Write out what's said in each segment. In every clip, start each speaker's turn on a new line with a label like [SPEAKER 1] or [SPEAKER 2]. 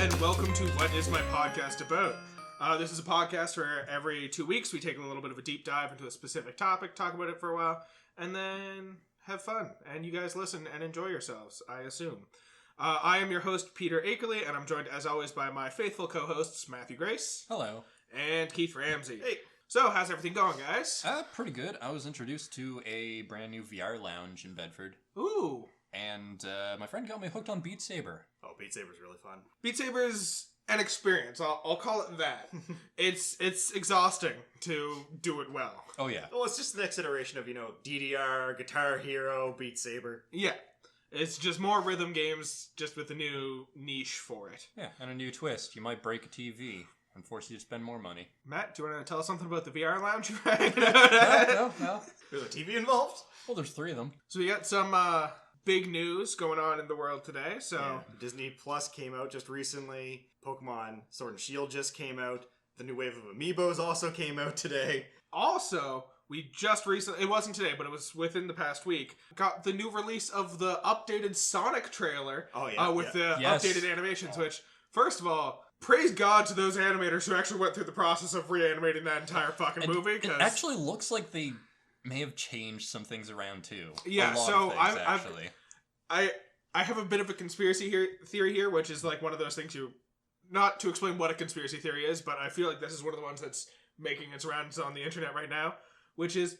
[SPEAKER 1] and welcome to What Is My Podcast About? This is a podcast where every 2 weeks we take a little bit of a deep dive into a specific topic, talk about it for a while, and then have fun. And you guys listen and enjoy yourselves, I assume. I am your host, Peter Akerley, and I'm joined, as always, by my faithful co-hosts, Matthew Grace.
[SPEAKER 2] Hello.
[SPEAKER 1] And Keith Ramsey.
[SPEAKER 3] Hey.
[SPEAKER 1] So, how's everything going, guys?
[SPEAKER 2] Pretty good. I was introduced to a brand new VR lounge in Bedford.
[SPEAKER 1] Ooh.
[SPEAKER 2] And my friend got me hooked on Beat Saber.
[SPEAKER 3] Oh, Beat Saber's really fun.
[SPEAKER 1] Beat Saber's an experience. I'll call it that. It's exhausting to do it well.
[SPEAKER 2] Oh, yeah.
[SPEAKER 3] Well, it's just the next iteration of, DDR, Guitar Hero, Beat Saber.
[SPEAKER 1] Yeah. It's just more rhythm games, just with a new niche for it.
[SPEAKER 2] Yeah, and a new twist. You might break a TV and force you to spend more money.
[SPEAKER 1] Matt, do you want to tell us something about the VR lounge?
[SPEAKER 2] No.
[SPEAKER 3] There's a TV involved?
[SPEAKER 2] Well, there's 3 of them.
[SPEAKER 1] So we got some big news going on in the world today. So
[SPEAKER 3] Yeah. Disney Plus came out just recently. Pokemon Sword and Shield just came out. The new wave of Amiibos also came out today.
[SPEAKER 1] Also, we just recently, it wasn't today, but it was within the past week, got the new release of the updated Sonic trailer with the updated animations, which, first of all, praise God to those animators who actually went through the process of reanimating that entire fucking movie.
[SPEAKER 2] It actually looks like they may have changed some things around, too.
[SPEAKER 1] Yeah,
[SPEAKER 2] actually.
[SPEAKER 1] I have a bit of a conspiracy theory here, which is like one of those things not to explain what a conspiracy theory is, but I feel like this is one of the ones that's making its rounds on the internet right now, which is,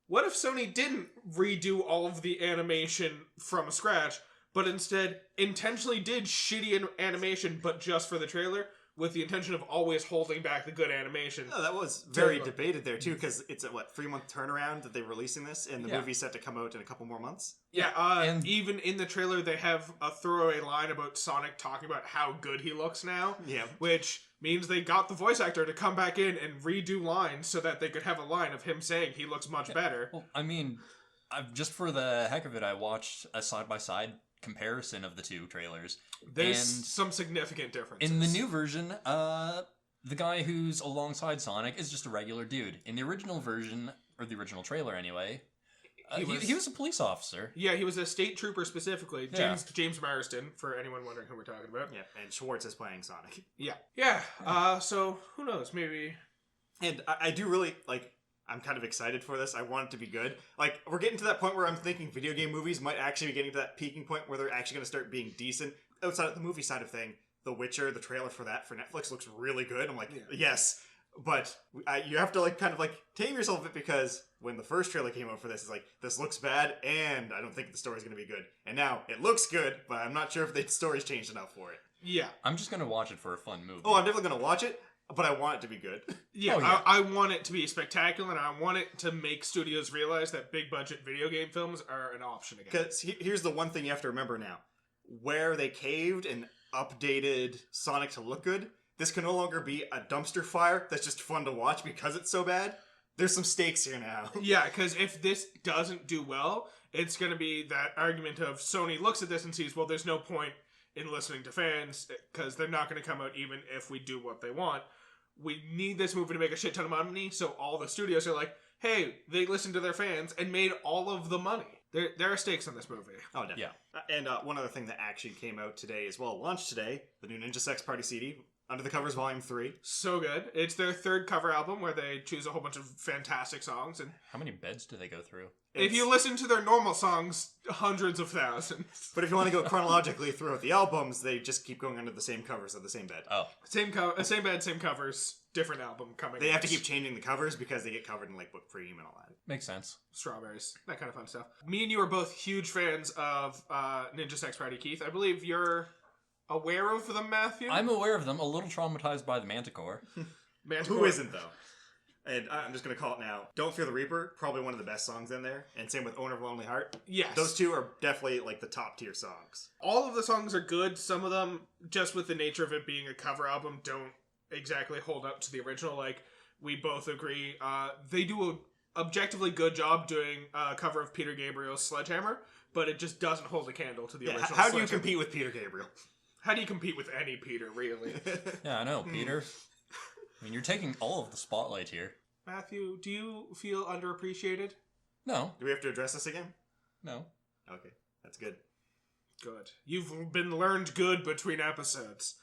[SPEAKER 1] what if Sony didn't redo all of the animation from scratch, but instead intentionally did shitty animation, but just for the trailer, with the intention of always holding back the good animation?
[SPEAKER 3] Oh, that was very debated there, too, because it's a, 3-month turnaround that they're releasing this, and the movie's set to come out in a couple more months.
[SPEAKER 1] Yeah, and even in the trailer, they have a throwaway line about Sonic talking about how good he looks now.
[SPEAKER 3] Yeah.
[SPEAKER 1] Which means they got the voice actor to come back in and redo lines so that they could have a line of him saying he looks much better.
[SPEAKER 2] Well, I mean, just for the heck of it, I watched a side-by-side comparison of the 2 trailers.
[SPEAKER 1] There's some significant differences.
[SPEAKER 2] In the new version, the guy who's alongside Sonic is just a regular dude. In the original version, or the original trailer anyway, he was a police officer.
[SPEAKER 1] Yeah, he was a state trooper specifically. James Marsden, for anyone wondering who we're talking about.
[SPEAKER 3] Yeah, and Schwartz is playing Sonic.
[SPEAKER 1] Yeah. So, who knows, maybe...
[SPEAKER 3] And I do really, I'm kind of excited for this. I want it to be good. We're getting to that point where I'm thinking video game movies might actually be getting to that peaking point where they're actually going to start being decent. Outside of the movie side of thing, The Witcher, the trailer for that for Netflix looks really good. I'm like, yes. But you have to, tame yourself a bit, because when the first trailer came out for this, it's like, this looks bad, and I don't think the story's going to be good. And now, it looks good, but I'm not sure if the story's changed enough for it.
[SPEAKER 1] Yeah.
[SPEAKER 2] I'm just going to watch it for a fun movie.
[SPEAKER 3] Oh, I'm definitely going to watch it. But I want it to be good.
[SPEAKER 1] Yeah, I want it to be spectacular, and I want it to make studios realize that big-budget video game films are an option again.
[SPEAKER 3] Because here's the one thing you have to remember now. Where they caved and updated Sonic to look good, this can no longer be a dumpster fire that's just fun to watch because it's so bad. There's some stakes here now.
[SPEAKER 1] Yeah, because if this doesn't do well, it's going to be that argument of Sony looks at this and sees, well, there's no point in listening to fans, because they're not going to come out even if we do what they want. We need this movie to make a shit ton of money, so all the studios are like, hey, they listened to their fans and made all of the money. There are stakes in this movie.
[SPEAKER 3] Oh, definitely. Yeah. And one other thing that actually came out today as well, launched today, the new Ninja Sex Party CD, Under the Covers Volume 3.
[SPEAKER 1] So good. It's their 3rd cover album where they choose a whole bunch of fantastic songs. And
[SPEAKER 2] how many beds do they go through?
[SPEAKER 1] If you listen to their normal songs, hundreds of thousands.
[SPEAKER 3] But if you want to go chronologically throughout the albums, they just keep going under the same covers of the same bed.
[SPEAKER 2] Oh.
[SPEAKER 1] Same bed, same covers, different album coming.
[SPEAKER 3] They have to keep changing the covers because they get covered in book cream and all that.
[SPEAKER 2] Makes sense.
[SPEAKER 1] Strawberries, that kind of fun stuff. Me and you are both huge fans of Ninja Sex Party, Keith. I believe you're aware of them, Matthew?
[SPEAKER 2] I'm aware of them, a little traumatized by the Manticore.
[SPEAKER 3] Who isn't, though? And I'm just going to call it now. Don't Fear the Reaper, probably one of the best songs in there. And same with Owner of a Lonely Heart.
[SPEAKER 1] Yes.
[SPEAKER 3] Those 2 are definitely the top tier songs.
[SPEAKER 1] All of the songs are good. Some of them, just with the nature of it being a cover album, don't exactly hold up to the original. We both agree. They do a objectively good job doing a cover of Peter Gabriel's Sledgehammer, but it just doesn't hold a candle to the original.
[SPEAKER 3] How do you compete with Peter Gabriel?
[SPEAKER 1] How do you compete with any Peter, really?
[SPEAKER 2] Yeah, I know, Peter. I mean, you're taking all of the spotlight here.
[SPEAKER 1] Matthew, do you feel underappreciated?
[SPEAKER 2] No.
[SPEAKER 3] Do we have to address this again?
[SPEAKER 2] No.
[SPEAKER 3] Okay, that's good.
[SPEAKER 1] Good. You've been learned good between episodes.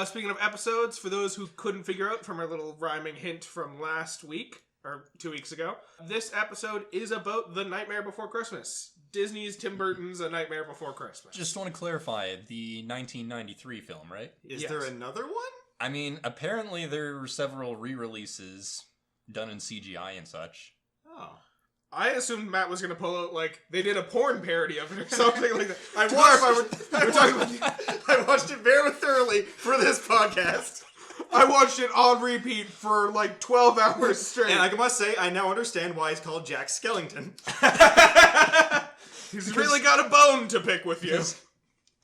[SPEAKER 1] Speaking of episodes, for those who couldn't figure out from our little rhyming hint from last week, or 2 weeks ago, this episode is about The Nightmare Before Christmas. Disney's Tim Burton's A Nightmare Before Christmas.
[SPEAKER 2] Just want to clarify, the 1993 film, right?
[SPEAKER 3] Is there another one?
[SPEAKER 2] I mean, apparently there were several re-releases done in CGI and such.
[SPEAKER 3] Oh.
[SPEAKER 1] I assumed Matt was going to pull out, like, they did a porn parody of it or something like that.
[SPEAKER 3] I watched it very thoroughly for this podcast.
[SPEAKER 1] I watched it on repeat for, like, 12 hours straight.
[SPEAKER 3] And I must say, I now understand why he's called Jack Skellington.
[SPEAKER 1] He's really got a bone to pick with you.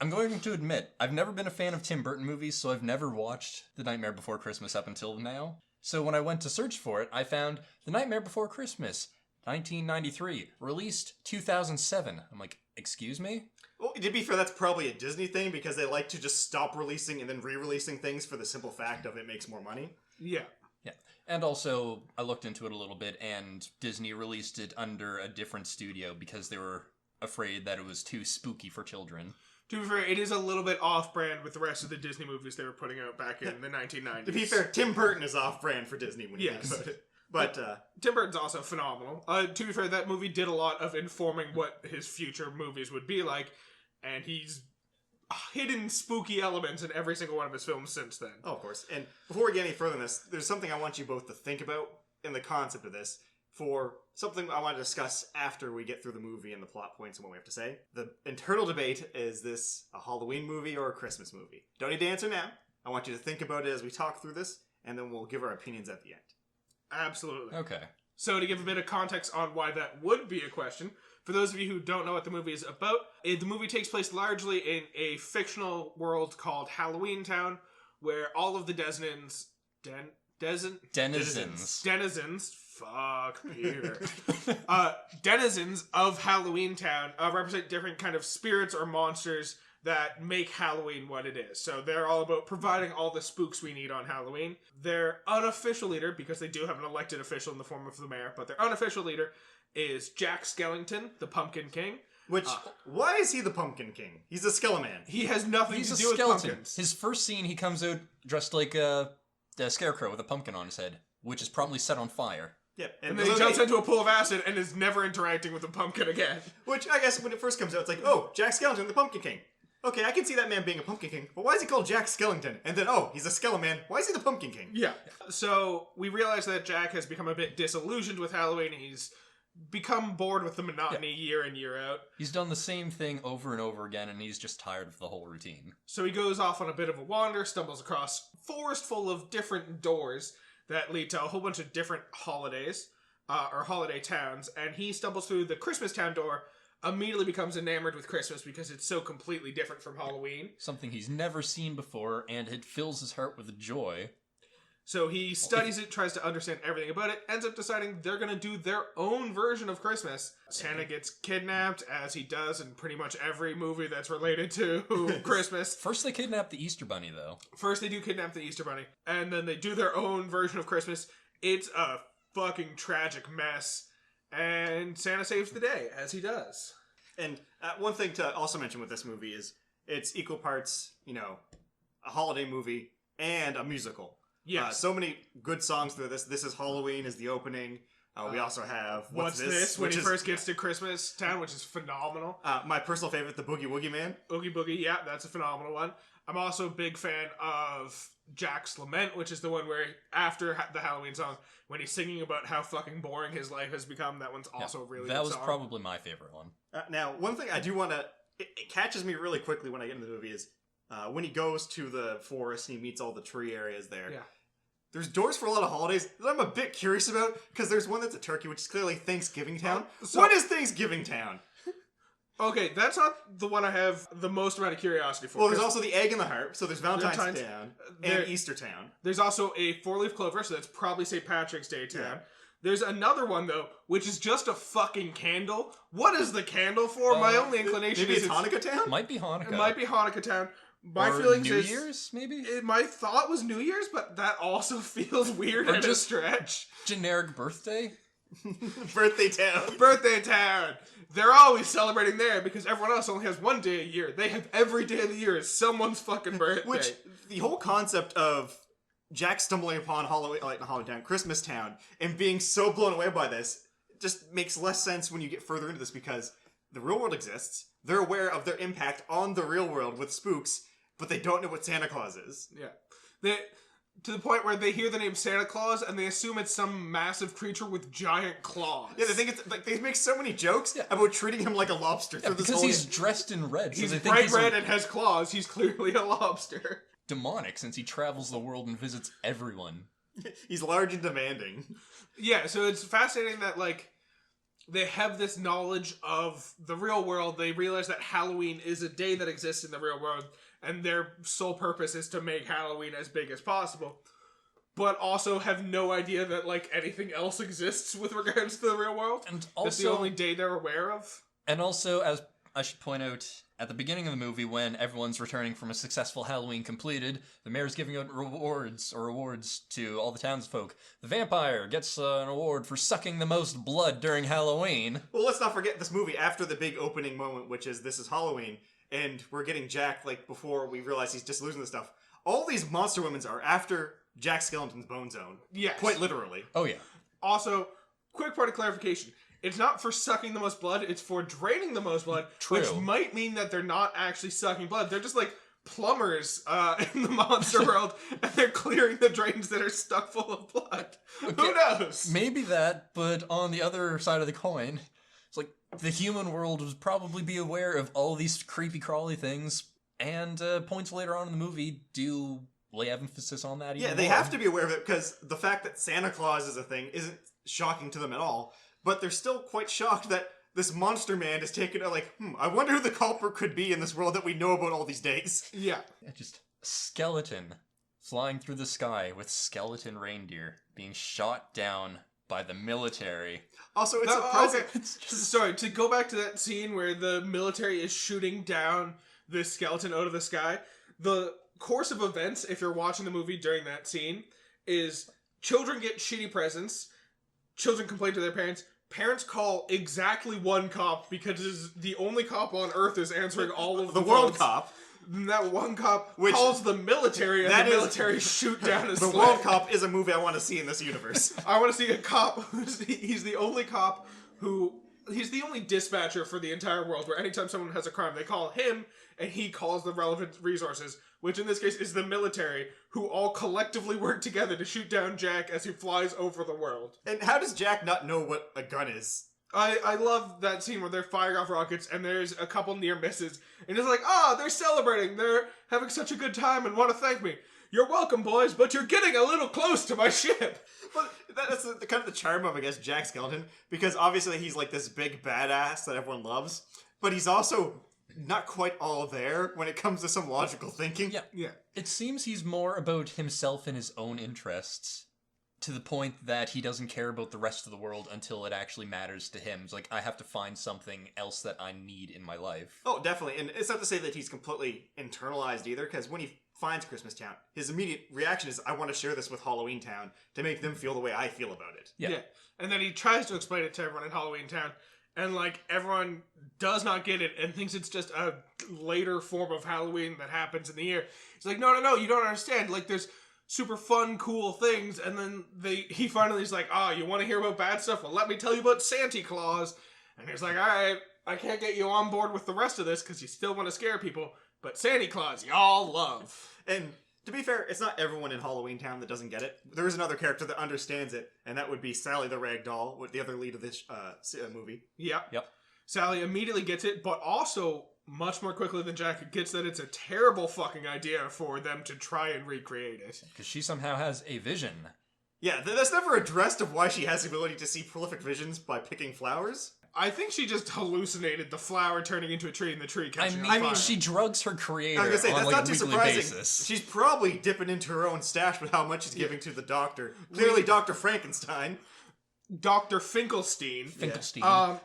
[SPEAKER 2] I'm going to admit, I've never been a fan of Tim Burton movies, so I've never watched The Nightmare Before Christmas up until now. So when I went to search for it, I found The Nightmare Before Christmas, 1993, released 2007. I'm like, excuse me?
[SPEAKER 3] Well, to be fair, that's probably a Disney thing because they like to just stop releasing and then re-releasing things for the simple fact of it makes more money.
[SPEAKER 1] Yeah.
[SPEAKER 2] Yeah. And also, I looked into it a little bit, and Disney released it under a different studio because they were afraid that it was too spooky for children.
[SPEAKER 1] To be fair, it is a little bit off-brand with the rest of the Disney movies they were putting out back in the 1990s.
[SPEAKER 3] To be fair, Tim Burton is off-brand for Disney when you think about it. But
[SPEAKER 1] Tim Burton's also phenomenal. To be fair, that movie did a lot of informing what his future movies would be like, and he's hidden spooky elements in every single one of his films since then.
[SPEAKER 3] Oh, of course. And before we get any further in this, there's something I want you both to think about in the concept of this for something I want to discuss after we get through the movie and the plot points and what we have to say. The internal debate, is this a Halloween movie or a Christmas movie? Don't need to answer now. I want you to think about it as we talk through this, and then we'll give our opinions at the end.
[SPEAKER 1] Absolutely.
[SPEAKER 2] Okay.
[SPEAKER 1] So to give a bit of context on why that would be a question, for those of you who don't know what the movie is about, the movie takes place largely in a fictional world called Halloween Town, where all of the denizens, fuck Peter, denizens of Halloween Town represent different kind of spirits or monsters that make Halloween what it is. So they're all about providing all the spooks we need on Halloween. Their unofficial leader, because they do have an elected official in the form of the mayor, but their unofficial leader is Jack Skellington, the Pumpkin King.
[SPEAKER 3] Which, why is he the Pumpkin King? He's a Skeleman.
[SPEAKER 1] He has nothing
[SPEAKER 2] He's
[SPEAKER 1] to
[SPEAKER 2] a
[SPEAKER 1] do with
[SPEAKER 2] skeleton.
[SPEAKER 1] pumpkins.
[SPEAKER 2] His first scene, he comes out dressed like a scarecrow with a pumpkin on his head, which is probably set on fire.
[SPEAKER 3] Yep.
[SPEAKER 1] And then he jumps into a pool of acid and is never interacting with the pumpkin again.
[SPEAKER 3] Which, I guess, when it first comes out, it's like, oh, Jack Skellington, the Pumpkin King. Okay, I can see that man being a Pumpkin King, but why is he called Jack Skellington? And then, oh, he's a Skeleman. Why is he the Pumpkin King?
[SPEAKER 1] Yeah. So we realize that Jack has become a bit disillusioned with Halloween. He's become bored with the monotony year in, year out.
[SPEAKER 2] He's done the same thing over and over again, and he's just tired of the whole routine.
[SPEAKER 1] So he goes off on a bit of a wander, stumbles across a forest full of different doors that lead to a whole bunch of different holidays, or holiday towns, and he stumbles through the Christmas Town door, immediately becomes enamored with Christmas because it's so completely different from Halloween.
[SPEAKER 2] Something he's never seen before, and it fills his heart with joy.
[SPEAKER 1] So he studies it, tries to understand everything about it, ends up deciding they're going to do their own version of Christmas. Santa gets kidnapped, as he does in pretty much every movie that's related to Christmas.
[SPEAKER 2] First they kidnap the Easter Bunny, though.
[SPEAKER 1] First they do kidnap the Easter Bunny, and then they do their own version of Christmas. It's a fucking tragic mess, and Santa saves the day, as he does.
[SPEAKER 3] And one thing to also mention with this movie is it's equal parts, a holiday movie and a musical.
[SPEAKER 1] Yeah.
[SPEAKER 3] So many good songs through this. This is Halloween is the opening. We also have What's This?
[SPEAKER 1] When he first gets to Christmas Town, which is phenomenal.
[SPEAKER 3] My personal favorite, the Boogie Woogie Man.
[SPEAKER 1] Oogie Boogie, yeah, that's a phenomenal one. I'm also a big fan of Jack's Lament, which is the one where, after the Halloween song, when he's singing about how fucking boring his life has become, that one's also a really good song.
[SPEAKER 2] That was probably my favorite one.
[SPEAKER 3] Now, one thing I do want to... It catches me really quickly when I get into the movie is when he goes to the forest and he meets all the tree areas there.
[SPEAKER 1] Yeah.
[SPEAKER 3] There's doors for a lot of holidays that I'm a bit curious about, because there's one that's a turkey, which is clearly Thanksgiving Town. What is Thanksgiving Town?
[SPEAKER 1] Okay, that's not the one I have the most amount of curiosity for.
[SPEAKER 3] Well, there's also the egg and the harp, so there's Valentine's Town and Easter Town.
[SPEAKER 1] There's also a four-leaf clover, so that's probably St. Patrick's Day Town.
[SPEAKER 3] Yeah.
[SPEAKER 1] There's another one, though, which is just a fucking candle. What is the candle for? My only inclination
[SPEAKER 3] maybe
[SPEAKER 1] is
[SPEAKER 3] it's Hanukkah Town?
[SPEAKER 2] Might be Hanukkah.
[SPEAKER 1] It might be Hanukkah Town. My
[SPEAKER 2] or
[SPEAKER 1] feelings
[SPEAKER 2] New
[SPEAKER 1] is
[SPEAKER 2] Year's, maybe?
[SPEAKER 1] My thought was New Year's, but that also feels weird
[SPEAKER 2] Or
[SPEAKER 1] and
[SPEAKER 2] just
[SPEAKER 1] a stretch.
[SPEAKER 2] Generic birthday?
[SPEAKER 3] Birthday town.
[SPEAKER 1] Birthday town. They're always celebrating there because everyone else only has one day a year. They have every day of the year is someone's fucking birthday.
[SPEAKER 3] Which, the whole concept of Jack stumbling upon Halloween Town, Christmas Town, and being so blown away by this just makes less sense when you get further into this because the real world exists. They're aware of their impact on the real world with spooks, but they don't know what Santa Claus is.
[SPEAKER 1] Yeah. To the point where they hear the name Santa Claus and they assume it's some massive creature with giant claws.
[SPEAKER 3] Yeah, they think it's like they make so many jokes about treating him like a lobster through this
[SPEAKER 2] because
[SPEAKER 3] whole
[SPEAKER 2] he's dressed in red. So
[SPEAKER 1] He's
[SPEAKER 2] they think
[SPEAKER 1] bright
[SPEAKER 2] he's
[SPEAKER 1] red and has claws. He's clearly a lobster.
[SPEAKER 2] demonic since he travels the world and visits everyone.
[SPEAKER 3] He's large and demanding.
[SPEAKER 1] Yeah, so it's fascinating that, like, they have this knowledge of the real world. They realize that Halloween is a day that exists in the real world, and their sole purpose is to make Halloween as big as possible. But also have no idea that, like, anything else exists with regards to the real world.
[SPEAKER 2] And also,
[SPEAKER 1] that's the only day they're aware of.
[SPEAKER 2] And also, as I should point out, at the beginning of the movie, when everyone's returning from a successful Halloween completed, the mayor's giving out rewards to all the townsfolk. The vampire gets an award for sucking the most blood during Halloween.
[SPEAKER 3] Well, let's not forget this movie after the big opening moment, which is this is Halloween, and we're getting Jack, like, before we realize he's just losing the stuff. All these monster women's are after Jack Skellington's bone zone.
[SPEAKER 1] Yes.
[SPEAKER 3] Quite literally.
[SPEAKER 2] Oh, yeah.
[SPEAKER 1] Also, quick point of clarification. It's not for sucking the most blood, it's for draining the most blood.
[SPEAKER 2] True.
[SPEAKER 1] Which might mean that they're not actually sucking blood. They're just like plumbers in the monster world, and they're clearing the drains that are stuck full of blood.
[SPEAKER 2] Okay.
[SPEAKER 1] Who knows?
[SPEAKER 2] Maybe that, but on the other side of the coin, it's like the human world would probably be aware of all these creepy crawly things, and points later on in the movie do lay emphasis on that even
[SPEAKER 3] Yeah, they
[SPEAKER 2] more.
[SPEAKER 3] have to be aware of it because the fact that Santa Claus is a thing isn't shocking to them at all. But they're still quite shocked that this monster man is taken out, like, I wonder who the culprit could be in this world that we know about all these days.
[SPEAKER 1] Yeah.
[SPEAKER 2] Just a skeleton flying through the sky with skeleton reindeer being shot down by the military.
[SPEAKER 3] Also, it's surprising.
[SPEAKER 1] Okay. Sorry, to go back to that scene where the military is shooting down this skeleton out of the sky, the course of events, if you're watching the movie during that scene, is children get shitty presents, children complain to their parents, parents call exactly one cop because it is the only cop on Earth is answering all of
[SPEAKER 3] The
[SPEAKER 1] the
[SPEAKER 3] world
[SPEAKER 1] phones.
[SPEAKER 3] cop.
[SPEAKER 1] And that one cop
[SPEAKER 3] Which-
[SPEAKER 1] calls the military, and
[SPEAKER 3] That
[SPEAKER 1] the
[SPEAKER 3] is-
[SPEAKER 1] military shoot down his
[SPEAKER 3] The
[SPEAKER 1] sled.
[SPEAKER 3] world cop is a movie I want to see in this universe.
[SPEAKER 1] I want to see a cop he's the only cop he's the only dispatcher for the entire world where anytime someone has a crime, they call him, and he calls the relevant resources, which in this case is the military, who all collectively work together to shoot down Jack as he flies over the world.
[SPEAKER 3] And how does Jack not know what a gun is?
[SPEAKER 1] I love that scene where they're firing off rockets and there's a couple near misses, and it's like, they're celebrating, they're having such a good time and want to thank me. You're welcome, boys, but you're getting a little close to my ship.
[SPEAKER 3] Well, that's the kind of the charm of, I guess, Jack Skellington, because obviously he's like this big badass that everyone loves, but he's also not quite all there when it comes to some logical thinking.
[SPEAKER 1] Yeah.
[SPEAKER 2] It seems he's more about himself and his own interests, to the point that he doesn't care about the rest of the world until it actually matters to him. It's like, I have to find something else that I need in my life.
[SPEAKER 3] Oh, definitely. And it's not to say that he's completely internalized either, because when he finds Christmas Town, his immediate reaction is, I want to share this with Halloween Town to make them feel the way I feel about it.
[SPEAKER 2] Yeah.
[SPEAKER 1] And then he tries to explain it to everyone in Halloween Town, and, like, everyone does not get it and thinks it's just a later form of Halloween that happens in the year. He's like, no, you don't understand. Like, there's super fun, cool things, and then he finally is like, you want to hear about bad stuff? Well, let me tell you about Santa Claus. And he's like, all right, I can't get you on board with the rest of this because you still want to scare people, but Santa Claus, y'all love.
[SPEAKER 3] And to be fair, it's not everyone in Halloween Town that doesn't get it. There is another character that understands it, and that would be Sally the Rag Doll, the other lead of this movie.
[SPEAKER 1] Yep. Sally immediately gets it, but also much more quickly than Jack gets that it's a terrible fucking idea for them to try and recreate it.
[SPEAKER 2] Because she somehow has a vision.
[SPEAKER 3] Yeah, that's never addressed of why she has the ability to see prolific visions by picking flowers.
[SPEAKER 1] I think she just hallucinated the flower turning into a tree and the tree catching on
[SPEAKER 2] I mean,
[SPEAKER 1] fire.
[SPEAKER 2] she drugs her creator
[SPEAKER 3] I was gonna say,
[SPEAKER 2] on
[SPEAKER 3] that's
[SPEAKER 2] like
[SPEAKER 3] not
[SPEAKER 2] a
[SPEAKER 3] too
[SPEAKER 2] weekly
[SPEAKER 3] surprising.
[SPEAKER 2] basis.
[SPEAKER 3] She's probably dipping into her own stash with how much she's giving to the doctor. Clearly Dr. Frankenstein.
[SPEAKER 1] Dr. Finkelstein.
[SPEAKER 2] Finkelstein.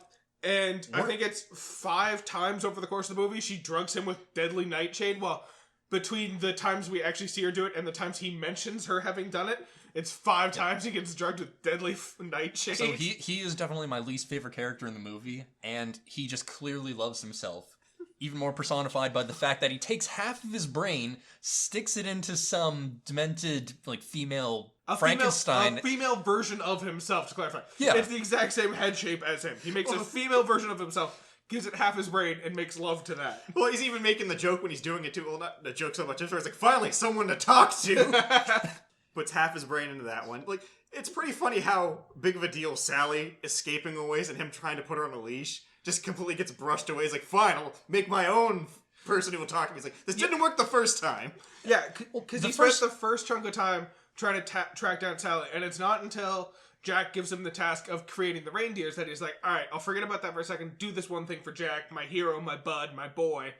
[SPEAKER 1] And I think it's 5 times over the course of the movie she drugs him with deadly nightshade. Well, between the times we actually see her do it and the times he mentions her having done it, It's 5 times he gets drugged with deadly nightshades.
[SPEAKER 2] So he is definitely my least favorite character in the movie, and he just clearly loves himself. Even more personified by the fact that he takes half of his brain, sticks it into some demented, like, female Frankenstein.
[SPEAKER 1] A female version of himself, to clarify.
[SPEAKER 2] Yeah.
[SPEAKER 1] It's the exact same head shape as him. He makes a female version of himself, gives it half his brain, and makes love to that.
[SPEAKER 3] Well, he's even making the joke when he's doing it too. Well, not the joke so much. It's like, finally, someone to talk to. Puts half his brain into that one. Like, it's pretty funny how big of a deal Sally escaping away is and him trying to put her on a leash just completely gets brushed away. He's like, fine, I'll make my own person who will talk to me. He's like, this didn't work the first time.
[SPEAKER 1] Yeah, because he spent the first chunk of time trying to track down Sally, and it's not until Jack gives him the task of creating the reindeers that he's like, alright, I'll forget about that for a second, do this one thing for Jack, my hero, my bud, my boy.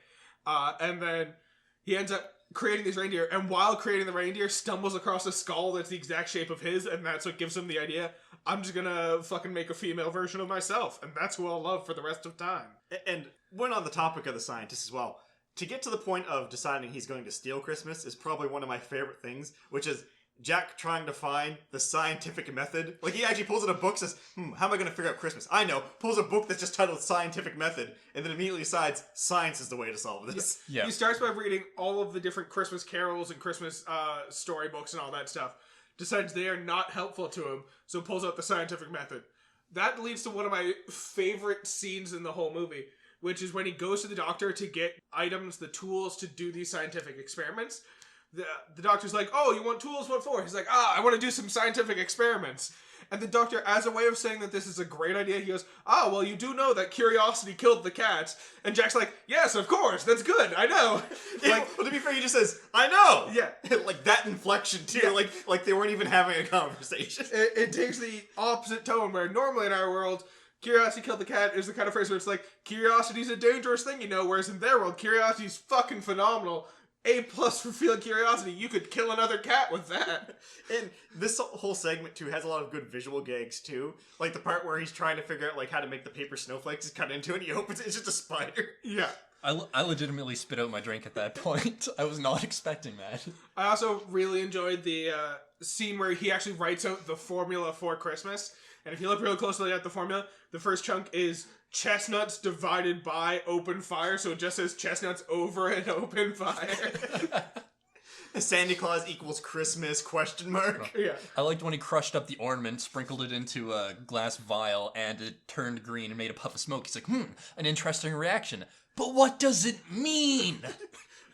[SPEAKER 1] And then he ends up creating these reindeer, and while creating the reindeer, stumbles across a skull that's the exact shape of his, and that's what gives him the idea, I'm just gonna fucking make a female version of myself, and that's who I'll love for the rest of time.
[SPEAKER 3] And when on the topic of the scientist as well, to get to the point of deciding he's going to steal Christmas is probably one of my favorite things, which is Jack trying to find the scientific method. Like, he actually pulls out a book, says, how am I going to figure out Christmas? I know. Pulls a book that's just titled Scientific Method, and then immediately decides science is the way to solve this.
[SPEAKER 2] Yeah.
[SPEAKER 1] He starts by reading all of the different Christmas carols and Christmas storybooks and all that stuff. Decides they are not helpful to him, so pulls out the scientific method. That leads to one of my favorite scenes in the whole movie, which is when he goes to the doctor to get items, the tools to do these scientific experiments. The doctor's like, oh, you want tools? What for? He's like, I want to do some scientific experiments. And the doctor, as a way of saying that this is a great idea, he goes, well, you do know that curiosity killed the cats. And Jack's like, yes, of course, that's good, I know.
[SPEAKER 3] Well, to be fair, he just says, I know!
[SPEAKER 1] Yeah.
[SPEAKER 3] Like, that inflection, too. Yeah. Like they weren't even having a conversation.
[SPEAKER 1] It takes the opposite tone, where normally in our world, curiosity killed the cat is the kind of phrase where it's like, curiosity's a dangerous thing, whereas in their world, curiosity's fucking phenomenal. A+ for feeling curiosity. You could kill another cat with that.
[SPEAKER 3] And this whole segment, too, has a lot of good visual gags, too. Like the part where he's trying to figure out how to make the paper snowflakes. He's cut into it, and he opens it, it's just a spider.
[SPEAKER 1] Yeah.
[SPEAKER 2] I legitimately spit out my drink at that point. I was not expecting that.
[SPEAKER 1] I also really enjoyed the scene where he actually writes out the formula for Christmas. And if you look real closely at the formula, the first chunk is chestnuts divided by open fire, so it just says chestnuts over an open fire.
[SPEAKER 3] Santa Claus equals Christmas, ?
[SPEAKER 1] Yeah.
[SPEAKER 2] I liked when he crushed up the ornament, sprinkled it into a glass vial, and it turned green and made a puff of smoke. He's like, an interesting reaction. But what does it mean?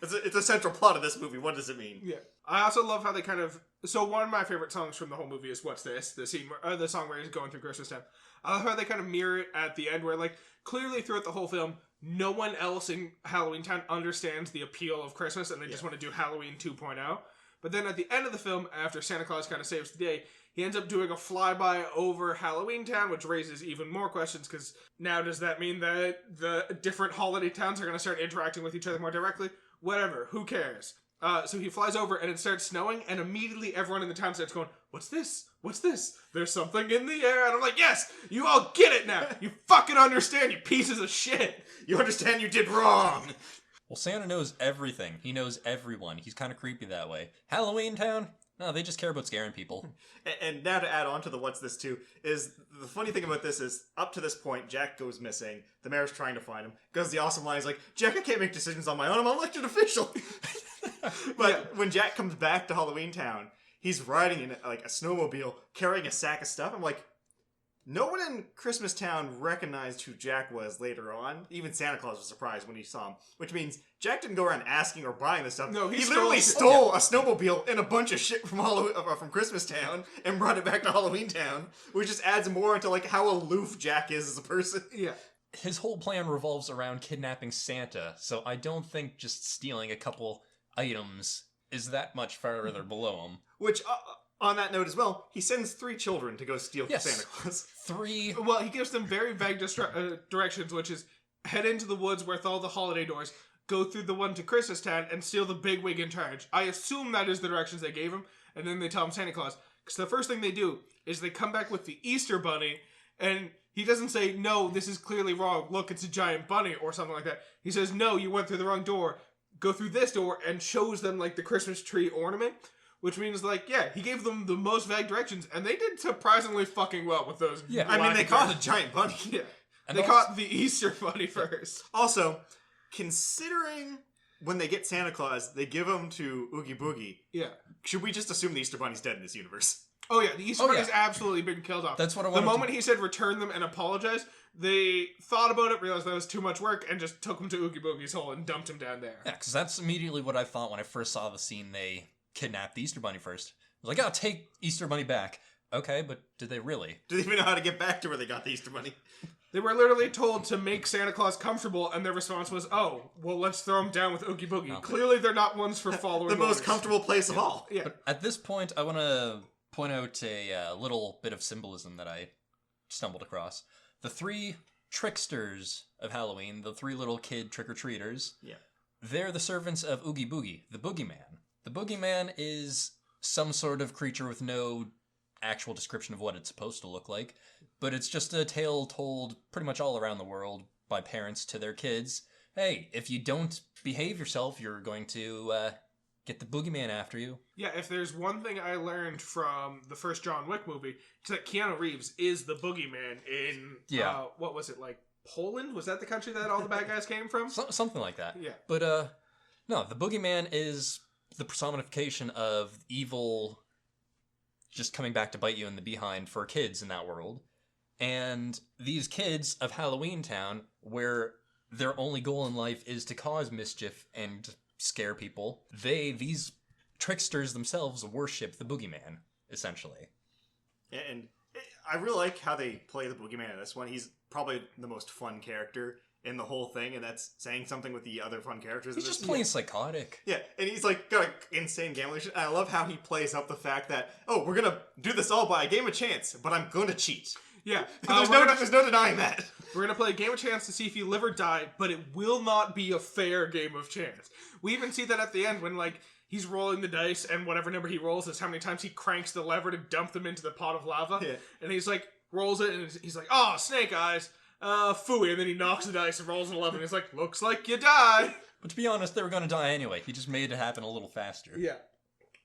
[SPEAKER 3] It's a central plot of this movie. What does it mean?
[SPEAKER 1] Yeah. I also love how they kind of... So one of my favorite songs from the whole movie is What's This? The scene where, the song where he's going through Christmas time. I love how they kind of mirror it at the end where, like, clearly throughout the whole film, no one else in Halloween Town understands the appeal of Christmas and they just want to do Halloween 2.0. But then at the end of the film, after Santa Claus kind of saves the day, he ends up doing a flyby over Halloween Town, which raises even more questions, because now does that mean that the different holiday towns are going to start interacting with each other more directly? Whatever, who cares? So he flies over and it starts snowing, and immediately everyone in the town starts going, what's this? What's this? There's something in the air. And I'm like, yes, you all get it now. You fucking understand, you pieces of shit.
[SPEAKER 3] You understand you did wrong.
[SPEAKER 2] Well, Santa knows everything. He knows everyone. He's kind of creepy that way. Halloween Town? No, they just care about scaring people.
[SPEAKER 3] And now to add on to the what's this too, is the funny thing about this is, up to this point, Jack goes missing. The mayor's trying to find him. Goes the awesome line, is like, Jack, I can't make decisions on my own. I'm an elected official. But when Jack comes back to Halloween Town, he's riding in like a snowmobile, carrying a sack of stuff. I'm like, no one in Christmas Town recognized who Jack was later on. Even Santa Claus was surprised when he saw him. Which means Jack didn't go around asking or buying this stuff.
[SPEAKER 1] No, he
[SPEAKER 3] literally stole a snowmobile and a bunch of shit from Christmas Town and brought it back to Halloween Town, which just adds more into like how aloof Jack is as a person.
[SPEAKER 1] Yeah.
[SPEAKER 2] His whole plan revolves around kidnapping Santa, so I don't think just stealing a couple items is that much farther below him.
[SPEAKER 3] Which, on that note as well, he sends 3 children to go steal
[SPEAKER 2] Yes.
[SPEAKER 3] Santa Claus.
[SPEAKER 2] 3.
[SPEAKER 1] Well, he gives them very vague directions, which is head into the woods with all the holiday doors, go through the one to Christmas Town, and steal the big wig in charge. I assume that is the directions they gave him, and then they tell him Santa Claus. Because the first thing they do is they come back with the Easter Bunny, and he doesn't say, no, this is clearly wrong, look, it's a giant bunny, or something like that. He says, no, you went through the wrong door, go through this door, and shows them, like, the Christmas tree ornament, Which means, like, yeah, he gave them the most vague directions, and they did surprisingly fucking well with those.
[SPEAKER 2] Yeah.
[SPEAKER 3] I mean, they
[SPEAKER 1] black
[SPEAKER 3] caught
[SPEAKER 1] directions.
[SPEAKER 3] a giant bunny.
[SPEAKER 1] Yeah.
[SPEAKER 2] And
[SPEAKER 1] They
[SPEAKER 2] also-
[SPEAKER 1] caught the Easter Bunny first.
[SPEAKER 3] Also, considering when they get Santa Claus, they give him to Oogie Boogie.
[SPEAKER 1] Yeah.
[SPEAKER 3] Should we just assume the Easter Bunny's dead in this universe?
[SPEAKER 1] Oh, yeah, the Easter
[SPEAKER 2] Oh,
[SPEAKER 1] Bunny's
[SPEAKER 2] yeah.
[SPEAKER 1] absolutely been killed off.
[SPEAKER 2] That's what I
[SPEAKER 1] The
[SPEAKER 2] wanted to-
[SPEAKER 1] moment he said return them and apologize, they thought about it, realized that was too much work, and just took him to Oogie Boogie's hole and dumped him down there.
[SPEAKER 2] Yeah, because that's immediately what I thought when I first saw the scene they kidnapped the Easter Bunny first. I was like, oh, take Easter Bunny back. Okay, but did they really?
[SPEAKER 3] Do they even know how to get back to where they got the Easter Bunny?
[SPEAKER 1] They were literally told to make Santa Claus comfortable, and their response was, oh, well, let's throw him down with Oogie Boogie.
[SPEAKER 2] No.
[SPEAKER 1] Clearly, they're not ones for following
[SPEAKER 3] The most
[SPEAKER 1] orders.
[SPEAKER 3] comfortable place of all.
[SPEAKER 1] Yeah.
[SPEAKER 2] But at this point, I want to point out a little bit of symbolism that I stumbled across. The three tricksters of Halloween, the three little kid trick-or-treaters,
[SPEAKER 3] Yeah.
[SPEAKER 2] they're the servants of Oogie Boogie, the Boogeyman. The Boogeyman is some sort of creature with no actual description of what it's supposed to look like, but it's just a tale told pretty much all around the world by parents to their kids. Hey, if you don't behave yourself, you're going to get the Boogeyman after you.
[SPEAKER 1] Yeah, if there's one thing I learned from the first John Wick movie, it's that Keanu Reeves is the boogeyman in,
[SPEAKER 2] Yeah.
[SPEAKER 1] what was it, like, Poland? Was that the country that all the bad guys came from?
[SPEAKER 2] Something like that.
[SPEAKER 1] Yeah.
[SPEAKER 2] But, no, the Boogeyman is the personification of evil just coming back to bite you in the behind for kids in that world. And these kids of Halloween Town, where their only goal in life is to cause mischief and scare people, these tricksters themselves worship the Boogeyman, essentially.
[SPEAKER 3] And I really like how they play the Boogeyman in this one. He's probably the most fun character in the whole thing, and that's saying something with the other fun characters.
[SPEAKER 2] He's
[SPEAKER 3] in
[SPEAKER 2] just
[SPEAKER 3] this.
[SPEAKER 2] plain psychotic.
[SPEAKER 3] Yeah, and he's like got an insane gambling shit. And I love how he plays up the fact that, oh, we're gonna do this all by a game of chance, but I'm gonna cheat.
[SPEAKER 1] Yeah.
[SPEAKER 3] There's no denying that.
[SPEAKER 1] We're going to play a game of chance to see if you live or die, but it will not be a fair game of chance. We even see that at the end when, like, he's rolling the dice, and whatever number he rolls is how many times he cranks the lever to dump them into the pot of lava.
[SPEAKER 3] Yeah.
[SPEAKER 1] And he's like, rolls it, and he's like, oh, snake eyes. Phooey. And then he knocks the dice and rolls an 11. He's like, looks like you die.
[SPEAKER 2] But to be honest, they were going to die anyway. He just made it happen a little faster.
[SPEAKER 1] Yeah.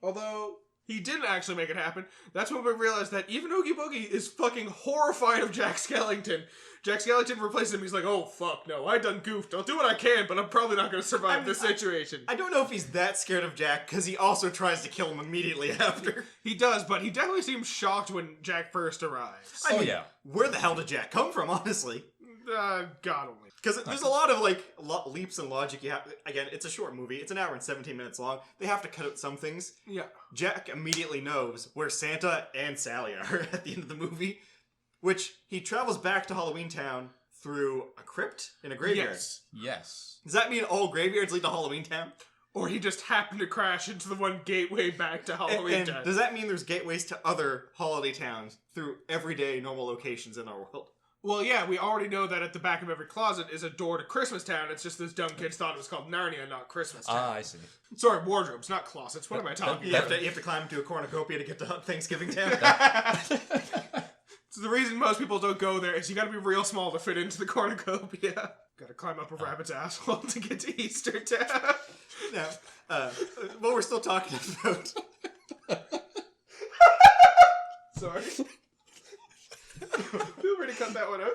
[SPEAKER 1] Although he didn't actually make it happen. That's when we realized that even Oogie Boogie is fucking horrified of Jack Skellington. Jack Skellington replaces him. He's like, oh, fuck, no. I done goofed. I'll do what I can, but I'm probably not going to survive this situation.
[SPEAKER 3] I don't know if he's that scared of Jack, because he also tries to kill him immediately after.
[SPEAKER 1] He does, but he definitely seems shocked when Jack first arrives.
[SPEAKER 3] I mean,
[SPEAKER 2] yeah.
[SPEAKER 3] Where the hell did Jack come from, honestly?
[SPEAKER 1] God only.
[SPEAKER 3] Because there's a lot of, like, leaps in logic you have. Again, it's a short movie. It's an hour and 17 minutes long. They have to cut out some things.
[SPEAKER 1] Yeah.
[SPEAKER 3] Jack immediately knows where Santa and Sally are at the end of the movie, which he travels back to Halloween Town through a crypt in a graveyard.
[SPEAKER 1] Yes.
[SPEAKER 2] Yes.
[SPEAKER 3] Does that mean all graveyards lead to Halloween Town?
[SPEAKER 1] Or he just happened to crash into the one gateway back to Halloween
[SPEAKER 3] And
[SPEAKER 1] Town.
[SPEAKER 3] does that mean there's gateways to other holiday towns through everyday normal locations in our world?
[SPEAKER 1] Well, yeah, we already know that at the back of every closet is a door to Christmas Town. It's just those dumb kids thought it was called Narnia, not Christmas Town.
[SPEAKER 2] Ah, I see.
[SPEAKER 1] Sorry, wardrobes, not closets. What am I talking
[SPEAKER 3] You
[SPEAKER 1] about?
[SPEAKER 3] have to climb to a cornucopia to get to Thanksgiving Town.
[SPEAKER 1] So the reason most people don't go there is you gotta be real small to fit into the cornucopia. Gotta climb up a rabbit's asshole to get to Easter Town.
[SPEAKER 3] Now, what we're still talking about.
[SPEAKER 1] Sorry. Feel free to cut that one out.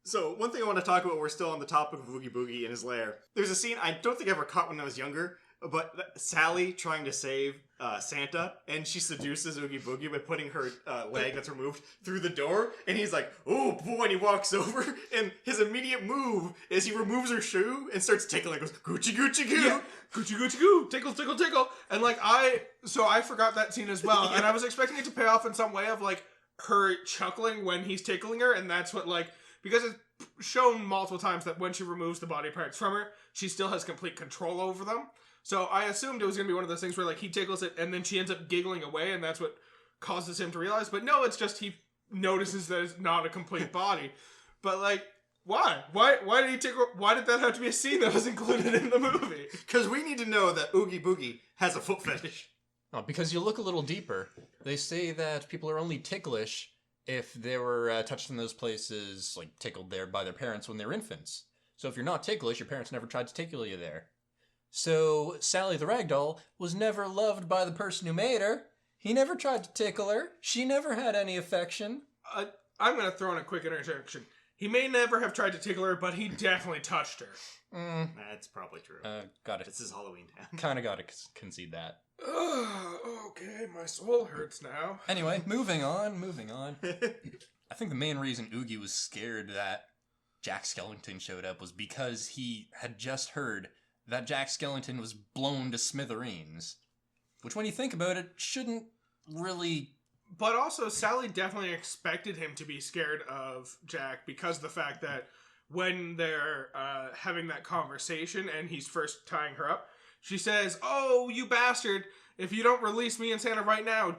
[SPEAKER 3] So, one thing I want to talk about, we're still on the topic of Boogie Boogie in his lair. There's a scene I don't think I ever caught when I was younger, but Sally trying to save Santa, and she seduces Oogie Boogie by putting her leg that's removed through the door, and he's like, oh boy, and he walks over, and his immediate move is he removes her shoe and starts tickling, goes, Gucci Gucci Goo!
[SPEAKER 1] Yeah. Gucci Gucci Goo! Tickle, tickle, tickle! And like, I forgot that scene as well, and I was expecting it to pay off in some way of like, her chuckling when he's tickling her, and that's what like, because it's shown multiple times that when she removes the body parts from her, she still has complete control over them. So I assumed it was going to be one of those things where like he tickles it and then she ends up giggling away, and that's what causes him to realize. But no, it's just he notices that it's not a complete body. But like, why? Why did he tickle? Why did that have to be a scene that was included in the movie?
[SPEAKER 3] Because we need to know that Oogie Boogie has a foot fetish.
[SPEAKER 2] Oh, because you look a little deeper. They say that people are only ticklish if they were touched in those places, like tickled there by their parents when they were infants. So if you're not ticklish, your parents never tried to tickle you there. So Sally the Ragdoll was never loved by the person who made her. He never tried to tickle her. She never had any affection.
[SPEAKER 1] I'm going to throw in a quick interjection. He may never have tried to tickle her, but he definitely touched her.
[SPEAKER 3] That's probably true.
[SPEAKER 2] Got it.
[SPEAKER 3] This is Halloween Town.
[SPEAKER 2] Kind of got to concede that.
[SPEAKER 1] Okay, my soul hurts now.
[SPEAKER 2] Anyway, moving on. I think the main reason Oogie was scared that Jack Skellington showed up was because he had just heard that Jack Skellington was blown to smithereens. Which, when you think about it, shouldn't really...
[SPEAKER 1] But also, Sally definitely expected him to be scared of Jack because of the fact that when they're having that conversation and he's first tying her up, she says, "Oh, you bastard, if you don't release me and Santa right now,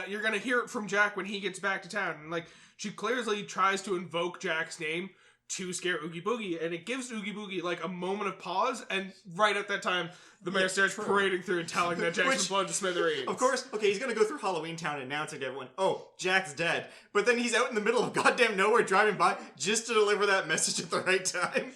[SPEAKER 1] you're gonna hear it from Jack when he gets back to town." And like, she clearly tries to invoke Jack's name to scare Oogie Boogie, and it gives Oogie Boogie like a moment of pause, and right at that time, the mayor starts parading through and telling that Jack's been blown to smithereens.
[SPEAKER 3] Of course, okay, he's gonna go through Halloween Town and announcing to everyone, "Oh, Jack's dead." But then he's out in the middle of goddamn nowhere driving by just to deliver that message at the right time.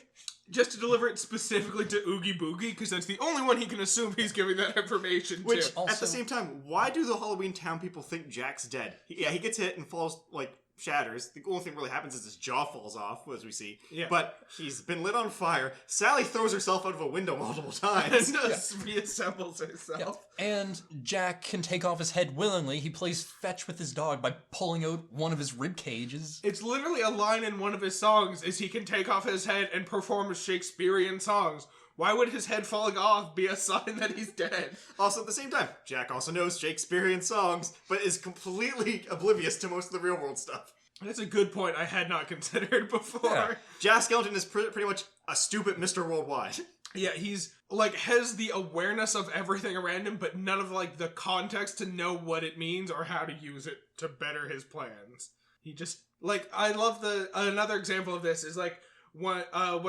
[SPEAKER 1] Just to deliver it specifically to Oogie Boogie, because that's the only one he can assume he's giving that information
[SPEAKER 3] Which,
[SPEAKER 1] to.
[SPEAKER 3] at the same time, why do the Halloween Town people think Jack's dead? He gets hit and falls, like, shatters. The only thing that really happens is his jaw falls off, as we see.
[SPEAKER 1] Yeah.
[SPEAKER 3] But he's been lit on fire. Sally throws herself out of a window multiple times.
[SPEAKER 1] And reassembles herself.
[SPEAKER 2] Yeah. And Jack can take off his head willingly. He plays fetch with his dog by pulling out one of his rib cages.
[SPEAKER 1] It's literally a line in one of his songs is he can take off his head and perform Shakespearean songs. Why would his head falling off be a sign that he's dead?
[SPEAKER 3] Also, at the same time, Jack also knows Shakespearean songs, but is completely oblivious to most of the real world stuff.
[SPEAKER 1] That's a good point I had not considered before.
[SPEAKER 3] Yeah. Jack Skellington is pretty much a stupid Mr. Worldwide.
[SPEAKER 1] Yeah, he's, like, has the awareness of everything around him, but none of, like, the context to know what it means or how to use it to better his plans. He just, like, I love another example of this is, like, when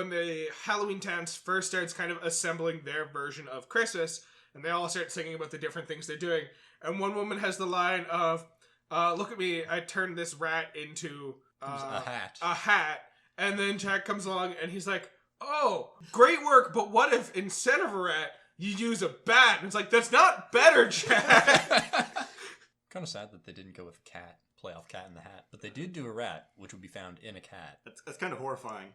[SPEAKER 1] the Halloween Town first starts kind of assembling their version of Christmas, and they all start singing about the different things they're doing, and one woman has the line of, "Look at me, I turned this rat into
[SPEAKER 2] a hat."
[SPEAKER 1] A hat. And then Jack comes along and he's like, "Oh, great work, but what if instead of a rat, you use a bat?" And it's like, that's not better, Jack.
[SPEAKER 2] Kind of sad that they didn't go with cat, playoff Cat in the Hat, but they did do a rat, which would be found in a cat.
[SPEAKER 3] That's kind of horrifying.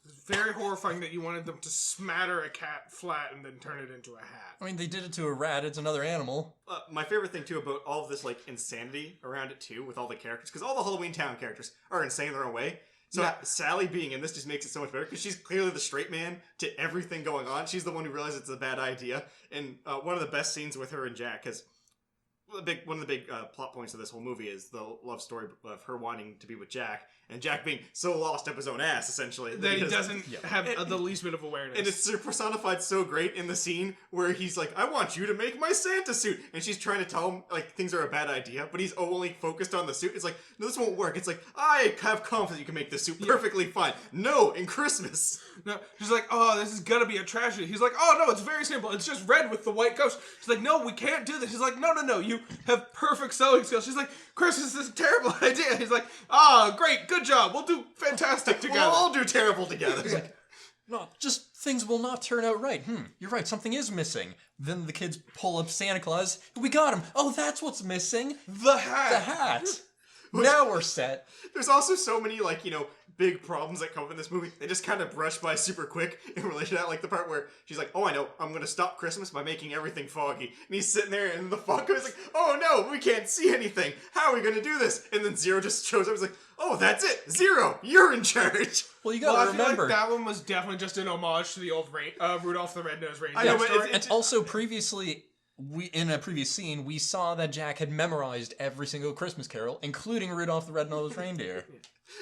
[SPEAKER 1] It's very horrifying that you wanted them to smatter a cat flat and then turn it into a hat.
[SPEAKER 2] I mean, they did it to a rat. It's another animal.
[SPEAKER 3] My favorite thing, too, about all of this, like, insanity around it, too, with all the characters, because all the Halloween Town characters are insane in their own way. So
[SPEAKER 1] Yeah.
[SPEAKER 3] Sally being in this just makes it so much better, because she's clearly the straight man to everything going on. She's the one who realizes it's a bad idea. And one of the best scenes with her and Jack, because one of the big plot points of this whole movie is the love story of her wanting to be with Jack, and Jack being so lost up his own ass, essentially.
[SPEAKER 1] That he doesn't have the least bit of awareness.
[SPEAKER 3] And it's personified so great in the scene where he's like, "I want you to make my Santa suit." And she's trying to tell him, like, things are a bad idea, but he's only focused on the suit. It's like, "No, this won't work." It's like, "I have confidence you can make this suit perfectly fine." No, in Christmas.
[SPEAKER 1] No, she's like, "Oh, this is gonna be a tragedy." He's like, "Oh, no, it's very simple. It's just red with the white ghost." She's like, "No, we can't do this." He's like, No, you have perfect sewing skills." She's like, "Christmas is a terrible idea." He's like, "Great, good job. We'll do fantastic together."
[SPEAKER 3] We'll all do terrible together. It's like,
[SPEAKER 2] No, just things will not turn out right. You're right, something is missing. Then the kids pull up Santa Claus. We got him. Oh, that's what's missing.
[SPEAKER 1] The hat.
[SPEAKER 2] The hat. Now we're set.
[SPEAKER 3] there's also so many, like, big problems that come up in this movie. They just kind of brush by super quick in relation to that. Like the part where she's like, "Oh, I know, I'm going to stop Christmas by making everything foggy." And he's sitting there and the fog goes like, "Oh no, we can't see anything. How are we going to do this?" And then Zero just shows up. He's like, "Oh, that's it. Zero, you're in charge."
[SPEAKER 2] Well, you gotta
[SPEAKER 1] I feel
[SPEAKER 2] remember.
[SPEAKER 1] like that one was definitely just an homage to the old Rudolph the Red-Nosed Reindeer
[SPEAKER 3] I know, but
[SPEAKER 1] story.
[SPEAKER 2] And also previously, in a previous scene, we saw that Jack had memorized every single Christmas carol, including Rudolph the Red-Nosed Reindeer.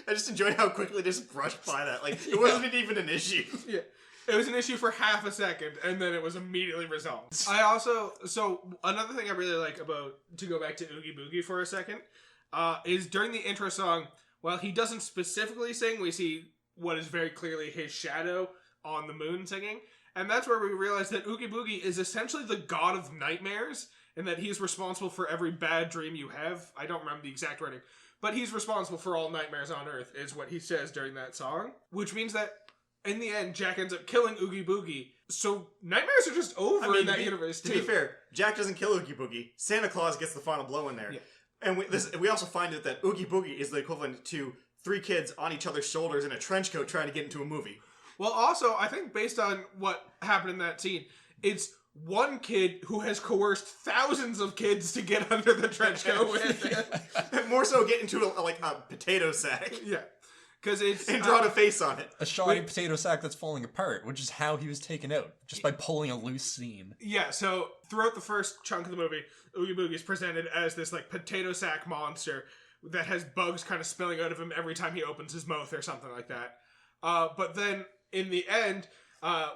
[SPEAKER 3] I just enjoyed how quickly they just brushed by that. Like, it wasn't even an issue.
[SPEAKER 1] Yeah. It was an issue for half a second, and then it was immediately resolved. So another thing I really like about, to go back to Oogie Boogie for a second, is during the intro song, while he doesn't specifically sing, we see what is very clearly his shadow on the moon singing, and that's where we realize that Oogie Boogie is essentially the god of nightmares, and that he's responsible for every bad dream you have. I don't remember the exact wording, but he's responsible for all nightmares on Earth, is what he says during that song. Which means that in the end, Jack ends up killing Oogie Boogie. So nightmares are just over in that universe, too.
[SPEAKER 3] To be fair, Jack doesn't kill Oogie Boogie. Santa Claus gets the final blow in there. Yeah. And we also find out that Oogie Boogie is the equivalent to 3 kids on each other's shoulders in a trench coat trying to get into a movie.
[SPEAKER 1] Well, also, I think based on what happened in that scene, it's one kid who has coerced thousands of kids to get under the trench coat with him.
[SPEAKER 3] More so get into a potato sack.
[SPEAKER 1] Yeah. Because it's...
[SPEAKER 3] And draw a face on it.
[SPEAKER 2] A shoddy potato sack that's falling apart, which is how he was taken out, just by pulling a loose seam.
[SPEAKER 1] Yeah, so throughout the first chunk of the movie, Oogie Boogie is presented as this potato sack monster that has bugs kind of spilling out of him every time he opens his mouth or something like that. But then, in the end,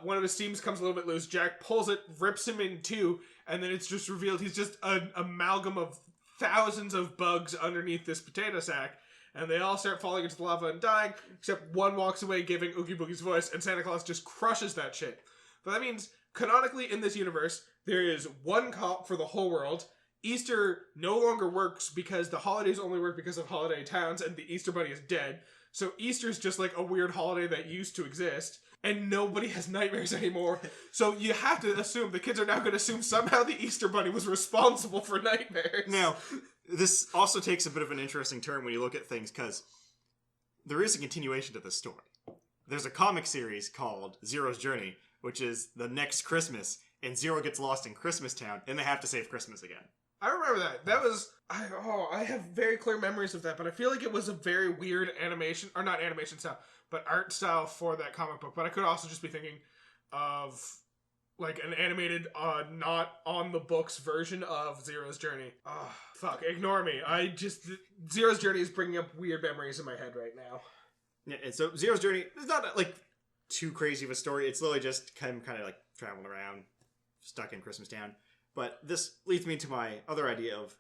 [SPEAKER 1] one of his seams comes a little bit loose. Jack pulls it, rips him in two, and then it's just revealed he's just an amalgam of thousands of bugs underneath this potato sack. And they all start falling into the lava and dying, except one walks away giving Oogie Boogie's voice, and Santa Claus just crushes that shit. But that means, canonically in this universe, there is one cop for the whole world. Easter no longer works because the holidays only work because of holiday towns, and the Easter Bunny is dead. So Easter's just like a weird holiday that used to exist, and nobody has nightmares anymore. So you have to assume, the kids are now going to assume somehow the Easter Bunny was responsible for nightmares.
[SPEAKER 3] Now, this also takes a bit of an interesting turn when you look at things, because there is a continuation to this story. There's a comic series called Zero's Journey, which is the next Christmas, and Zero gets lost in Christmas Town, and they have to save Christmas again.
[SPEAKER 1] I remember that. That was... I have very clear memories of that, but I feel like it was a very weird animation, or not animation style, but art style for that comic book. But I could also just be thinking of like an animated, not on the books version of Zero's Journey. Oh, fuck, ignore me. Zero's Journey is bringing up weird memories in my head right now.
[SPEAKER 3] Yeah, and so Zero's Journey is not like too crazy of a story. It's literally just kind of like traveling around, stuck in Christmas Town. But this leads me to my other idea of,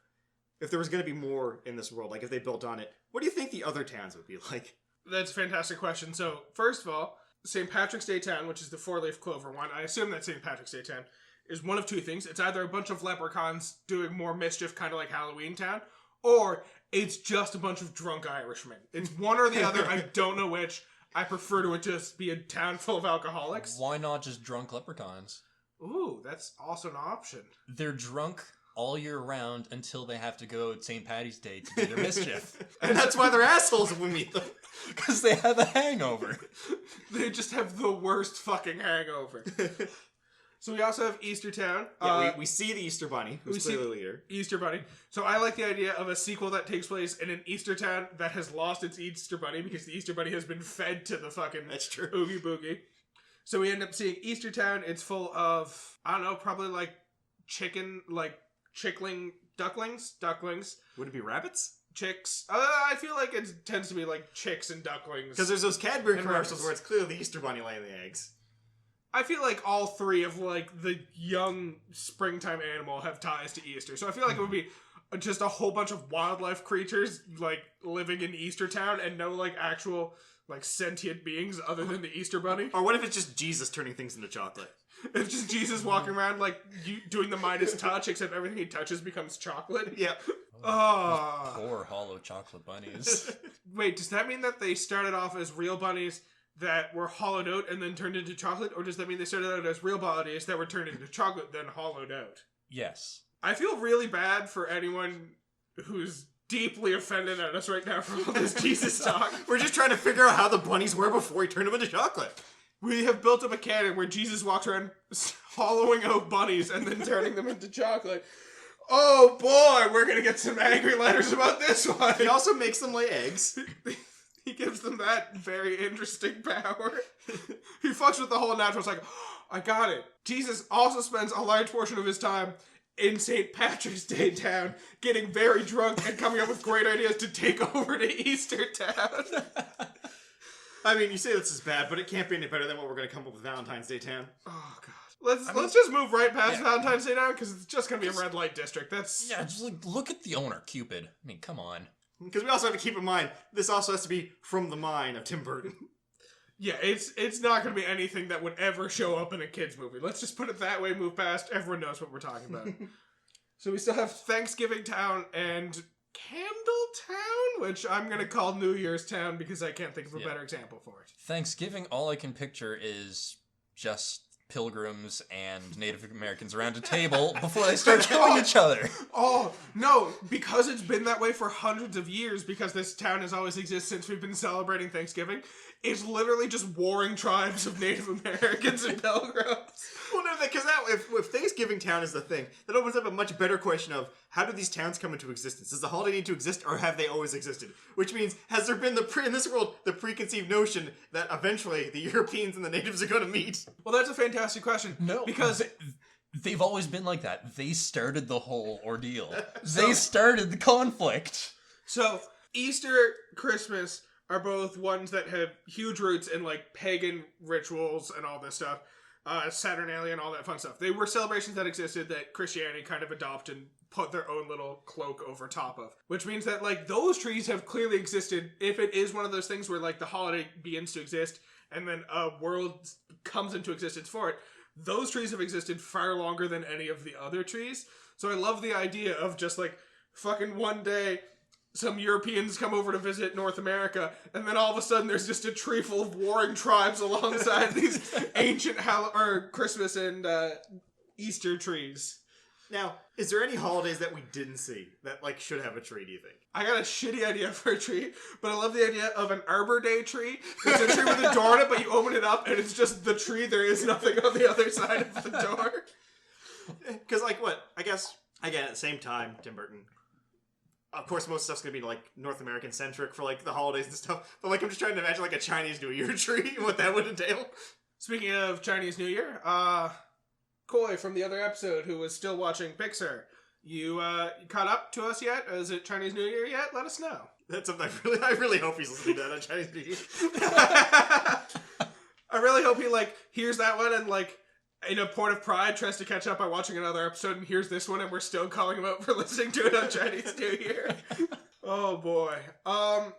[SPEAKER 3] if there was going to be more in this world, like if they built on it, what do you think the other towns would be like?
[SPEAKER 1] That's a fantastic question. So, first of all, St. Patrick's Day Town, which is the 4-leaf clover one, I assume that St. Patrick's Day Town is one of two things. It's either a bunch of leprechauns doing more mischief, kind of like Halloween Town, or it's just a bunch of drunk Irishmen. It's one or the other. I don't know which. I prefer to it just be a town full of alcoholics.
[SPEAKER 2] Why not just drunk leprechauns?
[SPEAKER 1] Ooh, that's also an option.
[SPEAKER 2] They're drunk all year round until they have to go at St. Patty's Day to do their mischief.
[SPEAKER 3] And that's why they're assholes when we meet them.
[SPEAKER 2] Because they have a hangover.
[SPEAKER 1] They just have the worst fucking hangover. So we also have Easter Town.
[SPEAKER 3] Yeah, we see the Easter Bunny, who's clearly the leader.
[SPEAKER 1] Easter Bunny. So I like the idea of a sequel that takes place in an Easter Town that has lost its Easter Bunny because the Easter Bunny has been fed to the fucking
[SPEAKER 3] That's true.
[SPEAKER 1] Oogie Boogie. So we end up seeing Easter Town. It's full of, I don't know, probably like chickling ducklings.
[SPEAKER 3] Would it be rabbits?
[SPEAKER 1] Chicks. I feel like it tends to be like chicks and ducklings.
[SPEAKER 3] Because there's those Cadbury commercials
[SPEAKER 1] rabbits.
[SPEAKER 3] where it's clearly the Easter Bunny laying the eggs.
[SPEAKER 1] I feel like all three of like the young springtime animal have ties to Easter. So I feel like it would be just a whole bunch of wildlife creatures like living in Easter Town and no like actual like sentient beings other than the Easter Bunny.
[SPEAKER 3] Or what if it's just Jesus turning things into chocolate?
[SPEAKER 1] It's just Jesus walking around like doing the Midas touch, except everything he touches becomes chocolate.
[SPEAKER 3] Yeah.
[SPEAKER 2] Oh. Poor hollow chocolate bunnies.
[SPEAKER 1] Wait, does that mean that they started off as real bunnies that were hollowed out and then turned into chocolate? Or does that mean they started out as real bunnies that were turned into chocolate then hollowed out?
[SPEAKER 2] Yes.
[SPEAKER 1] I feel really bad for anyone who's deeply offended at us right now for all this Jesus talk.
[SPEAKER 3] We're just trying to figure out how the bunnies were before he turned them into chocolate.
[SPEAKER 1] We have built up a canon where Jesus walks around hollowing out bunnies and then turning them into chocolate. Oh boy, we're gonna get some angry letters about this one.
[SPEAKER 3] He also makes them lay eggs.
[SPEAKER 1] He gives them that very interesting power. He fucks with the whole natural. It's like, oh, I got it. Jesus also spends a large portion of his time in St. Patrick's Day Town, getting very drunk and coming up with great ideas to take over to Easter Town.
[SPEAKER 3] I mean, you say this is bad, but it can't be any better than what we're going to come up with Valentine's Day Town.
[SPEAKER 1] Oh, God. Let's just move right past Valentine's Day Town, because it's just going to be a red light district. That's...
[SPEAKER 2] Yeah, just like, look at the owner, Cupid. I mean, come on.
[SPEAKER 3] Because we also have to keep in mind, this also has to be from the mind of Tim Burton.
[SPEAKER 1] Yeah, it's not going to be anything that would ever show up in a kid's movie. Let's just put it that way, move past. Everyone knows what we're talking about. So we still have Thanksgiving Town and Candletown, which I'm going to call New Year's Town because I can't think of a better example for it.
[SPEAKER 2] Thanksgiving, all I can picture is just pilgrims and Native Americans around a table before they start killing each other.
[SPEAKER 1] Oh, no, because it's been that way for hundreds of years, because this town has always existed since we've been celebrating Thanksgiving, it's literally just warring tribes of Native Americans and pilgrims.
[SPEAKER 3] Well, no, because if Thanksgiving Town is the thing, that opens up a much better question of how do these towns come into existence? Does the holiday need to exist, or have they always existed? Which means, has there been in this world the preconceived notion that eventually the Europeans and the natives are going to meet?
[SPEAKER 1] Well, that's a fantastic question.
[SPEAKER 2] No,
[SPEAKER 1] because
[SPEAKER 2] they've always been like that. They started the whole ordeal. They started the conflict.
[SPEAKER 1] So, Easter, Christmas are both ones that have huge roots in, like, pagan rituals and all this stuff. Saturnalia and all that fun stuff. They were celebrations that existed that Christianity kind of adopted and put their own little cloak over top of. Which means that, like, those trees have clearly existed if it is one of those things where, like, the holiday begins to exist and then a world comes into existence for it. Those trees have existed far longer than any of the other trees. So I love the idea of just, like, fucking one day some Europeans come over to visit North America, and then all of a sudden there's just a tree full of warring tribes alongside these ancient Christmas and Easter trees.
[SPEAKER 3] Now, is there any holidays that we didn't see that, like, should have a tree, do you think?
[SPEAKER 1] I got a shitty idea for a tree, but I love the idea of an Arbor Day tree. It's a tree with a door on it, but you open it up, and it's just the tree. There is nothing on the other side of the door.
[SPEAKER 3] Because, like, what? I guess, again, at the same time, Tim Burton, of course, most stuff's gonna be, like, North American-centric for, like, the holidays and stuff. But, like, I'm just trying to imagine, like, a Chinese New Year tree and what that would entail.
[SPEAKER 1] Speaking of Chinese New Year, Koi from the other episode, who was still watching Pixar, you caught up to us yet? Is it Chinese New Year yet? Let us know.
[SPEAKER 3] That's something I really hope he's listening to that on Chinese New Year.
[SPEAKER 1] I really hope he, like, hears that one and, like, in a point of pride, tries to catch up by watching another episode and hears this one and we're still calling him out for listening to it on Chinese New Year. Oh boy.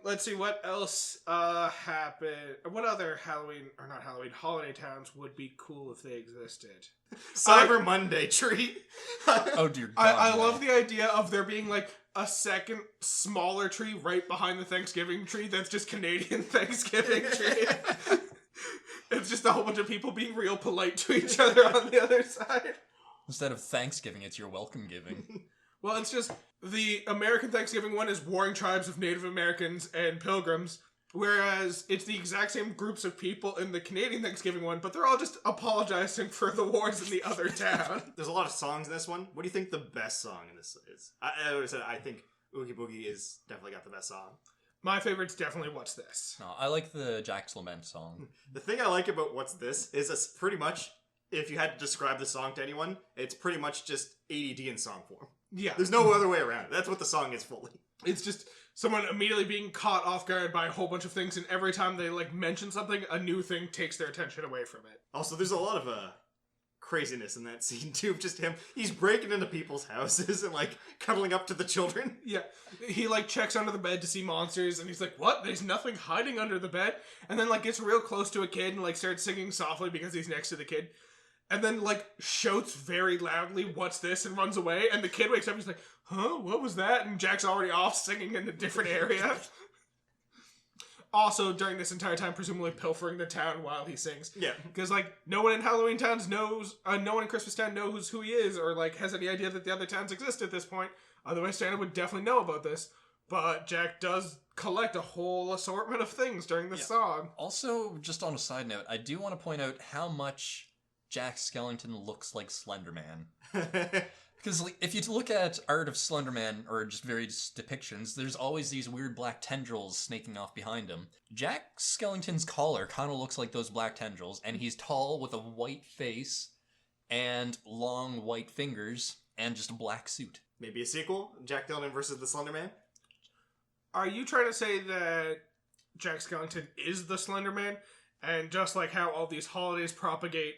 [SPEAKER 1] Let's see what else happened. What other holiday towns would be cool if they existed?
[SPEAKER 3] Cyber Monday tree.
[SPEAKER 2] Oh dear God.
[SPEAKER 1] I love the idea of there being, like, a second smaller tree right behind the Thanksgiving tree that's just Canadian Thanksgiving tree. It's just a whole bunch of people being real polite to each other on the other side.
[SPEAKER 2] Instead of Thanksgiving, it's your welcome giving.
[SPEAKER 1] Well, it's just the American Thanksgiving one is warring tribes of Native Americans and pilgrims, whereas it's the exact same groups of people in the Canadian Thanksgiving one, but they're all just apologizing for the wars in the other town.
[SPEAKER 3] There's a lot of songs in this one. What do you think the best song in this is? I think Oogie Boogie is definitely got the best song.
[SPEAKER 1] My favorite's definitely What's This?
[SPEAKER 2] No, I like the Jack's Lament song.
[SPEAKER 3] The thing I like about What's This is it's pretty much, if you had to describe the song to anyone, it's pretty much just ADD in song form.
[SPEAKER 1] Yeah.
[SPEAKER 3] There's no other way around it. That's what the song is fully.
[SPEAKER 1] It's just someone immediately being caught off guard by a whole bunch of things, and every time they, like, mention something, a new thing takes their attention away from it.
[SPEAKER 3] Also, there's a lot of craziness in that scene too, of just him. He's breaking into people's houses and, like, cuddling up to the children.
[SPEAKER 1] Yeah. He, like, checks under the bed to see monsters, and he's like, what? There's nothing hiding under the bed? And then, like, gets real close to a kid and, like, starts singing softly because he's next to the kid. And then, like, shouts very loudly, what's this? And runs away. And the kid wakes up and he's like, huh? What was that? And Jack's already off singing in a different area. Also, during this entire time, presumably pilfering the town while he sings.
[SPEAKER 3] Yeah.
[SPEAKER 1] Because, like, no one in Halloween Towns knows, no one in Christmas Town knows who he is, or, like, has any idea that the other towns exist at this point. Otherwise, Santa would definitely know about this. But Jack does collect a whole assortment of things during this song.
[SPEAKER 2] Also, just on a side note, I do want to point out how much Jack Skellington looks like Slender Man. Because, like, if you look at art of Slender Man, or just various depictions, there's always these weird black tendrils snaking off behind him. Jack Skellington's collar kind of looks like those black tendrils, and he's tall with a white face and long white fingers and just a black suit.
[SPEAKER 3] Maybe a sequel? Jack Skellington versus the Slender Man?
[SPEAKER 1] Are you trying to say that Jack Skellington is the Slender Man? And just like how all these holidays propagate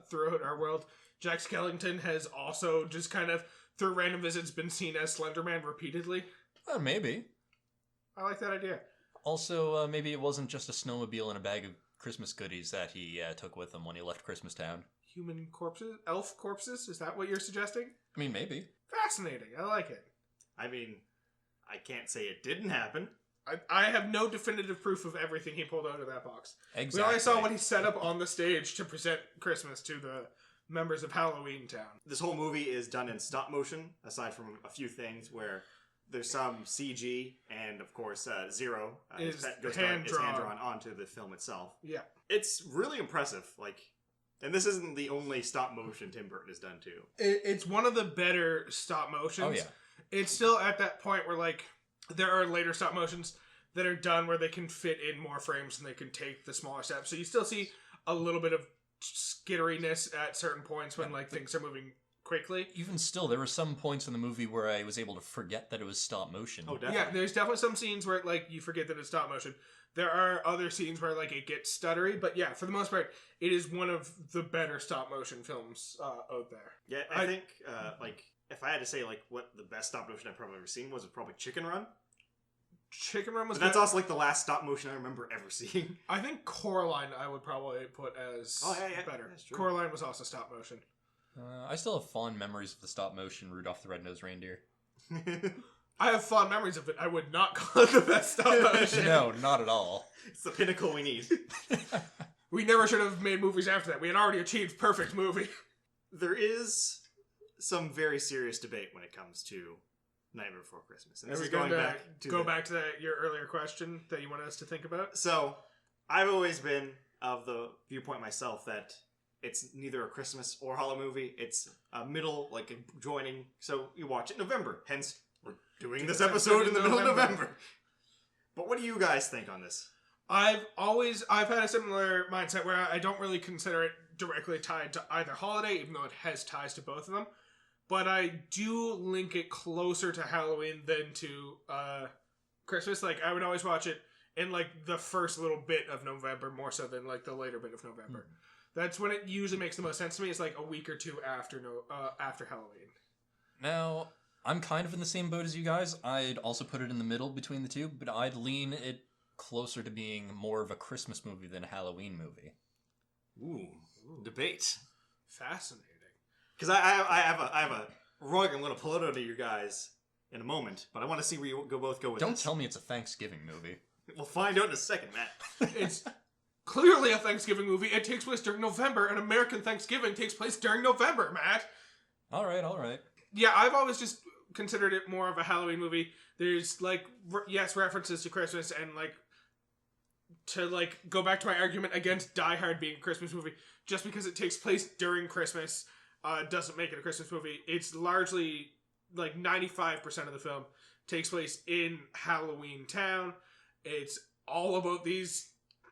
[SPEAKER 1] throughout our world, Jack Skellington has also just kind of, through random visits, been seen as Slender Man repeatedly?
[SPEAKER 2] Maybe.
[SPEAKER 1] I like that idea.
[SPEAKER 2] Also, maybe it wasn't just a snowmobile and a bag of Christmas goodies that he took with him when he left Christmas Town.
[SPEAKER 1] Human corpses? Elf corpses? Is that what you're suggesting?
[SPEAKER 2] I mean, maybe.
[SPEAKER 1] Fascinating. I like it.
[SPEAKER 3] I mean, I can't say it didn't happen.
[SPEAKER 1] I have no definitive proof of everything he pulled out of that box.
[SPEAKER 2] Exactly.
[SPEAKER 1] We only saw what he set up on the stage to present Christmas to the members of Halloween Town.
[SPEAKER 3] This whole movie is done in stop motion, aside from a few things where there's some CG, and of course, Zero
[SPEAKER 1] Is
[SPEAKER 3] goes
[SPEAKER 1] hand drawn.
[SPEAKER 3] drawn onto the film itself.
[SPEAKER 1] Yeah.
[SPEAKER 3] It's really impressive. And this isn't the only stop motion Tim Burton has done too.
[SPEAKER 1] It's one of the better stop motions.
[SPEAKER 2] Oh, yeah.
[SPEAKER 1] It's still at that point where, like, there are later stop motions that are done where they can fit in more frames and they can take the smaller steps. So you still see a little bit of skitteriness at certain points when, like, things are moving quickly.
[SPEAKER 2] Even still, there were some points in the movie where I was able to forget that it was stop motion.
[SPEAKER 3] Oh, definitely.
[SPEAKER 1] Yeah, there's definitely some scenes where, like, you forget that it's stop motion. There are other scenes where, like, it gets stuttery, but yeah, for the most part, it is one of the better stop motion films out there.
[SPEAKER 3] Yeah, I think, if I had to say, what the best stop motion I've probably ever seen was probably Chicken Run.
[SPEAKER 1] Chicken Run was
[SPEAKER 3] But that's
[SPEAKER 1] good.
[SPEAKER 3] also, the last stop motion I remember ever seeing.
[SPEAKER 1] I think Coraline I would probably put as better.
[SPEAKER 3] That's true.
[SPEAKER 1] Coraline was also stop motion.
[SPEAKER 2] I still have fond memories of the stop motion Rudolph the Red-Nosed Reindeer.
[SPEAKER 1] I have fond memories of it. I would not call it the best stop motion.
[SPEAKER 2] No, not at all.
[SPEAKER 3] It's the pinnacle we need.
[SPEAKER 1] We never should have made movies after that. We had already achieved perfect movie.
[SPEAKER 3] There is some very serious debate when it comes to Nightmare Before Christmas. And this is going back to
[SPEAKER 1] back to your earlier question that you wanted us to think about.
[SPEAKER 3] So, I've always been of the viewpoint myself that it's neither a Christmas or Halloween movie. It's a middle, joining. So you watch it in November. Hence, we're doing this episode in the middle of November. But what do you guys think on this?
[SPEAKER 1] I've had a similar mindset where I don't really consider it directly tied to either holiday, even though it has ties to both of them. But I do link it closer to Halloween than to Christmas. I would always watch it in, the first little bit of November, more so than, the later bit of November. Mm-hmm. That's when it usually makes the most sense to me. It's, a week or two after Halloween.
[SPEAKER 2] Now, I'm kind of in the same boat as you guys. I'd also put it in the middle between the two, but I'd lean it closer to being more of a Christmas movie than a Halloween movie.
[SPEAKER 3] Ooh. Debate.
[SPEAKER 1] Fascinating.
[SPEAKER 3] Because I have a rug I'm going to pull it out of you guys in a moment, but I want to see where you both go with
[SPEAKER 2] Don't
[SPEAKER 3] this.
[SPEAKER 2] tell me it's a Thanksgiving movie.
[SPEAKER 3] We'll find out in a second, Matt.
[SPEAKER 1] It's clearly a Thanksgiving movie. It takes place during November, and American Thanksgiving takes place during November, Matt.
[SPEAKER 2] All right.
[SPEAKER 1] Yeah, I've always just considered it more of a Halloween movie. There's, references to Christmas, and, to, go back to my argument against Die Hard being a Christmas movie, just because it takes place during Christmas doesn't make it a Christmas movie. It's largely, 95% of the film takes place in Halloween Town. It's all about these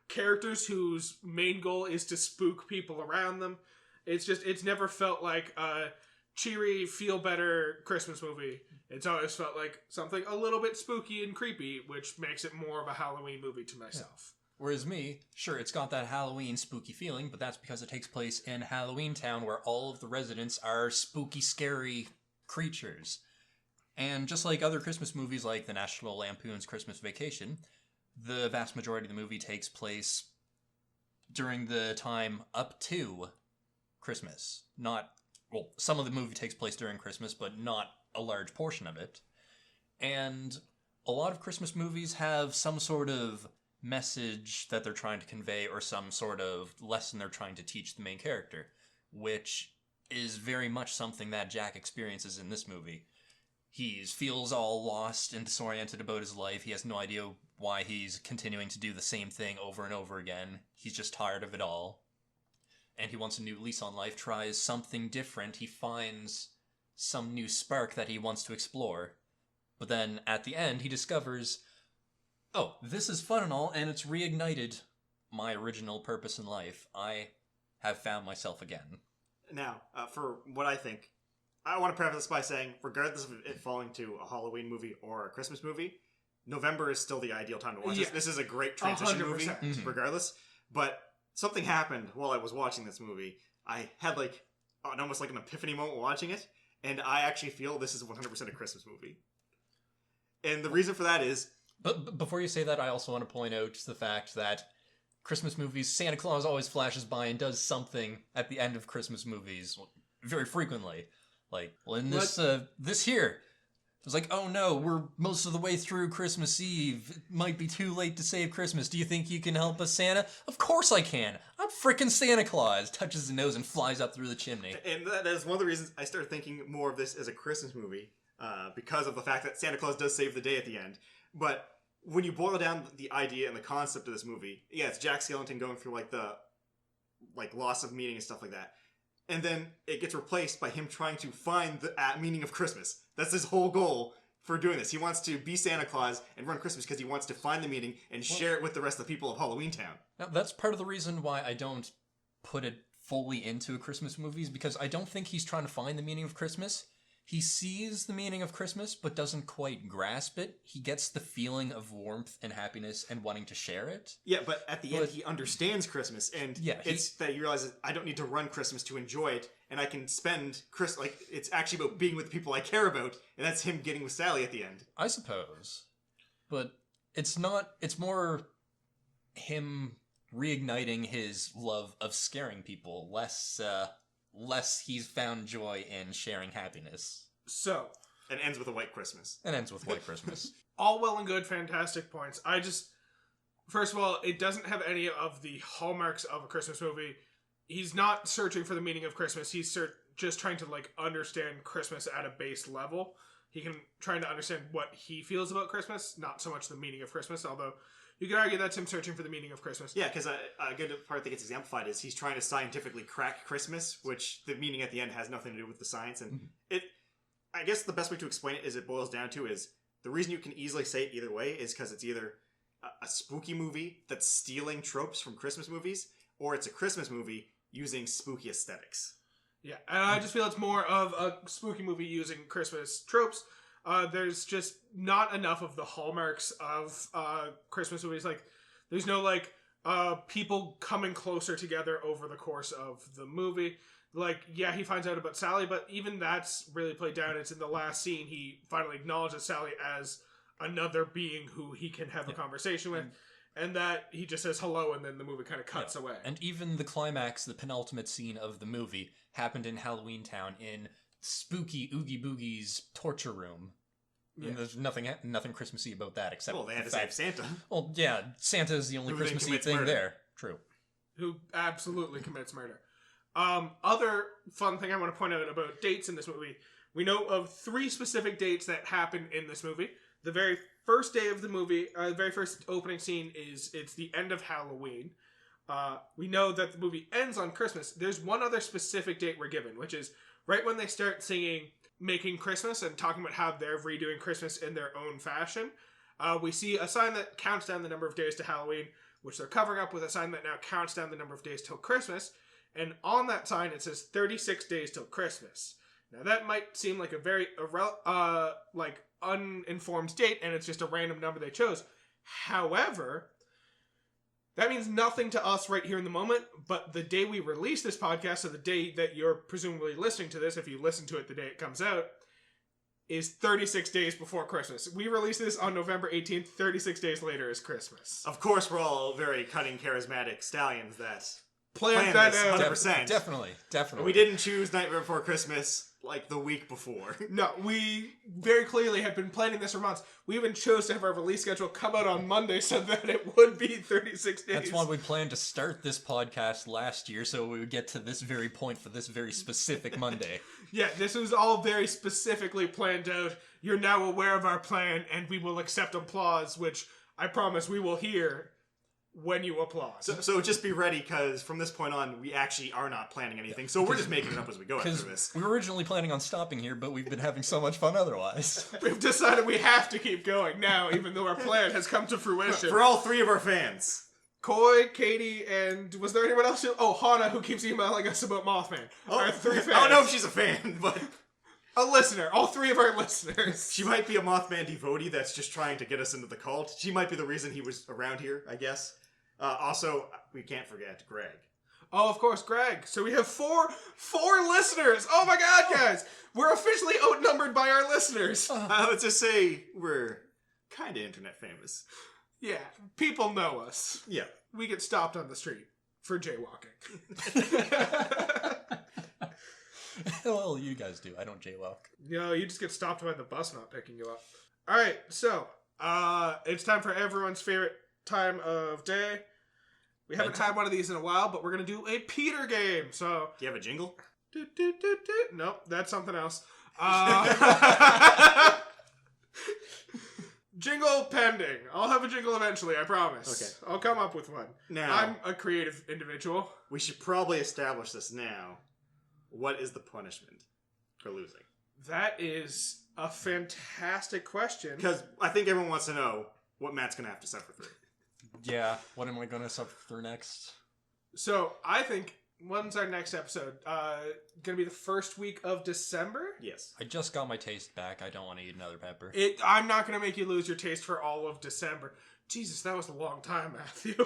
[SPEAKER 1] characters whose main goal is to spook people around them. It's never felt like a cheery, feel-better Christmas movie. It's always felt like something a little bit spooky and creepy, which makes it more of a Halloween movie to myself.
[SPEAKER 2] Whereas me, sure, it's got that Halloween spooky feeling, but that's because it takes place in Halloween Town where all of the residents are spooky, scary creatures. And just like other Christmas movies like the National Lampoon's Christmas Vacation, the vast majority of the movie takes place during the time up to Christmas. Some of the movie takes place during Christmas, but not a large portion of it. And a lot of Christmas movies have some sort of message that they're trying to convey or some sort of lesson they're trying to teach the main character, which is very much something that Jack experiences in this movie. He feels all lost and disoriented about his life. He has no idea why he's continuing to do the same thing over and over again. He's just tired of it all. And he wants a new lease on life, tries something different. He finds some new spark that he wants to explore. But then at the end, he discovers, oh, this is fun and all, and it's reignited my original purpose in life. I have found myself again.
[SPEAKER 3] Now, for what I think, I want to preface this by saying, regardless of it falling to a Halloween movie or a Christmas movie, November is still the ideal time to watch this. This is a great transition
[SPEAKER 1] 100%.
[SPEAKER 3] movie, regardless. But something happened while I was watching this movie. I had almost an epiphany moment watching it, and I actually feel this is 100% a Christmas movie. And the reason for that is...
[SPEAKER 2] But before you say that, I also want to point out the fact that Christmas movies, Santa Claus always flashes by and does something at the end of Christmas movies very frequently. In this here, It's like, oh no, we're most of the way through Christmas Eve. It might be too late to save Christmas. Do you think you can help us, Santa? Of course I can. I'm frickin' Santa Claus. Touches his nose and flies up through the chimney.
[SPEAKER 3] And that is one of the reasons I started thinking more of this as a Christmas movie, because of the fact that Santa Claus does save the day at the end. But when you boil down the idea and the concept of this movie, yeah, it's Jack Skellington going through the loss of meaning and stuff like that. And then it gets replaced by him trying to find the meaning of Christmas. That's his whole goal for doing this. He wants to be Santa Claus and run Christmas because he wants to find the meaning and share it with the rest of the people of Halloween Town.
[SPEAKER 2] Now, that's part of the reason why I don't put it fully into Christmas movies, because I don't think he's trying to find the meaning of Christmas. He sees the meaning of Christmas, but doesn't quite grasp it. He gets the feeling of warmth and happiness and wanting to share it.
[SPEAKER 3] Yeah, but at the end, he understands Christmas, and it's that he realizes, I don't need to run Christmas to enjoy it, and I can spend Christmas, it's actually about being with the people I care about, and that's him getting with Sally at the end.
[SPEAKER 2] I suppose. But it's not, it's more him reigniting his love of scaring people, less he's found joy in sharing happiness.
[SPEAKER 1] So.
[SPEAKER 3] And ends with a white Christmas.
[SPEAKER 1] All well and good, fantastic points. First of all, it doesn't have any of the hallmarks of a Christmas movie. He's not searching for the meaning of Christmas. He's just trying to understand Christmas at a base level. Trying to understand what he feels about Christmas, not so much the meaning of Christmas, although you could argue that's him searching for the meaning of Christmas.
[SPEAKER 3] Yeah, because a good part that gets exemplified is he's trying to scientifically crack Christmas, which the meaning at the end has nothing to do with the science. And I guess the best way to explain it it boils down to is the reason you can easily say it either way is because it's either a spooky movie that's stealing tropes from Christmas movies, or it's a Christmas movie using spooky aesthetics.
[SPEAKER 1] Yeah, and I just feel it's more of a spooky movie using Christmas tropes. There's just not enough of the hallmarks of Christmas movies. There's no people coming closer together over the course of the movie. He finds out about Sally, but even that's really played down. It's in the last scene he finally acknowledges Sally as another being who he can have a conversation with, and that he just says hello, and then the movie kind of cuts away.
[SPEAKER 2] And even the climax, the penultimate scene of the movie, happened in Halloween Town in spooky Oogie Boogie's torture room. Yeah. And there's nothing Christmassy about that, except
[SPEAKER 3] they had to save Santa.
[SPEAKER 2] Well, yeah, Santa is the only Christmassy thing there. True.
[SPEAKER 1] Who absolutely commits murder. Other fun thing I want to point out about dates in this movie. We know of 3 specific dates that happen in this movie. The very first day of the movie, the very first opening scene it's the end of Halloween. We know that the movie ends on Christmas. There's one other specific date we're given, which is right when they start singing Making Christmas and talking about how they're redoing Christmas in their own fashion. We see a sign that counts down the number of days to Halloween, which they're covering up with a sign that now counts down the number of days till Christmas. And on that sign, it says 36 days till Christmas. Now, that might seem like a very uninformed date, and it's just a random number they chose. However, that means nothing to us right here in the moment, but the day we release this podcast, so the day that you're presumably listening to this, if you listen to it the day it comes out, is 36 days before Christmas. We release this on November 18th. 36 days later is Christmas.
[SPEAKER 3] Of course, we're all very cutting, charismatic stallions that
[SPEAKER 1] planned that out.
[SPEAKER 3] 100%.
[SPEAKER 2] Definitely.
[SPEAKER 3] We didn't choose Nightmare Before Christmas the week before.
[SPEAKER 1] No, we very clearly had been planning this for months. We even chose to have our release schedule come out on Monday so that it would be 36 days.
[SPEAKER 2] That's why we planned to start this podcast last year, so we would get to this very point for this very specific Monday.
[SPEAKER 1] Yeah, this was all very specifically planned out. You're now aware of our plan, and we will accept applause, which I promise we will hear when you applaud.
[SPEAKER 3] So just be ready, because from this point on, we actually are not planning anything. So we're just making it up as we go after this.
[SPEAKER 2] We were originally planning on stopping here, but we've been having so much fun otherwise.
[SPEAKER 1] We've decided we have to keep going now, even though our plan has come to fruition.
[SPEAKER 3] For all 3 of our fans.
[SPEAKER 1] Coy, Katie, and was there anyone else? Hana, who keeps emailing us about Mothman. Our 3 fans.
[SPEAKER 3] I don't know if she's a fan, but
[SPEAKER 1] a listener. All 3 of our listeners.
[SPEAKER 3] She might be a Mothman devotee that's just trying to get us into the cult. She might be the reason he was around here, I guess. Also, we can't forget Greg.
[SPEAKER 1] Oh, of course, Greg. So we have four listeners. Oh my God, guys. We're officially outnumbered by our listeners.
[SPEAKER 3] Let's just say we're kind of internet famous.
[SPEAKER 1] Yeah, people know us.
[SPEAKER 3] Yeah.
[SPEAKER 1] We get stopped on the street for jaywalking.
[SPEAKER 2] Well, you guys do. I don't jaywalk.
[SPEAKER 1] You just get stopped by the bus not picking you up. Alright, so, it's time for everyone's favorite time of day. We haven't had one of these in a while, but we're going to do a Peter game, so...
[SPEAKER 3] Do you have a jingle?
[SPEAKER 1] Nope, that's something else. Jingle pending. I'll have a jingle eventually, I promise.
[SPEAKER 3] Okay.
[SPEAKER 1] I'll come up with one.
[SPEAKER 3] Now,
[SPEAKER 1] I'm a creative individual.
[SPEAKER 3] we should probably establish this now. What is the punishment for losing?
[SPEAKER 1] That is a fantastic question.
[SPEAKER 3] Because I think everyone wants to know what Matt's going to have to suffer through.
[SPEAKER 2] Yeah, what am I going to suffer through next?
[SPEAKER 1] So, I think, when's our next episode? Gonna be the first week of December?
[SPEAKER 3] Yes.
[SPEAKER 2] I just got my taste back. I don't want to eat another pepper.
[SPEAKER 1] I'm not gonna make you lose your taste for all of December. Jesus, that was a long time, Matthew.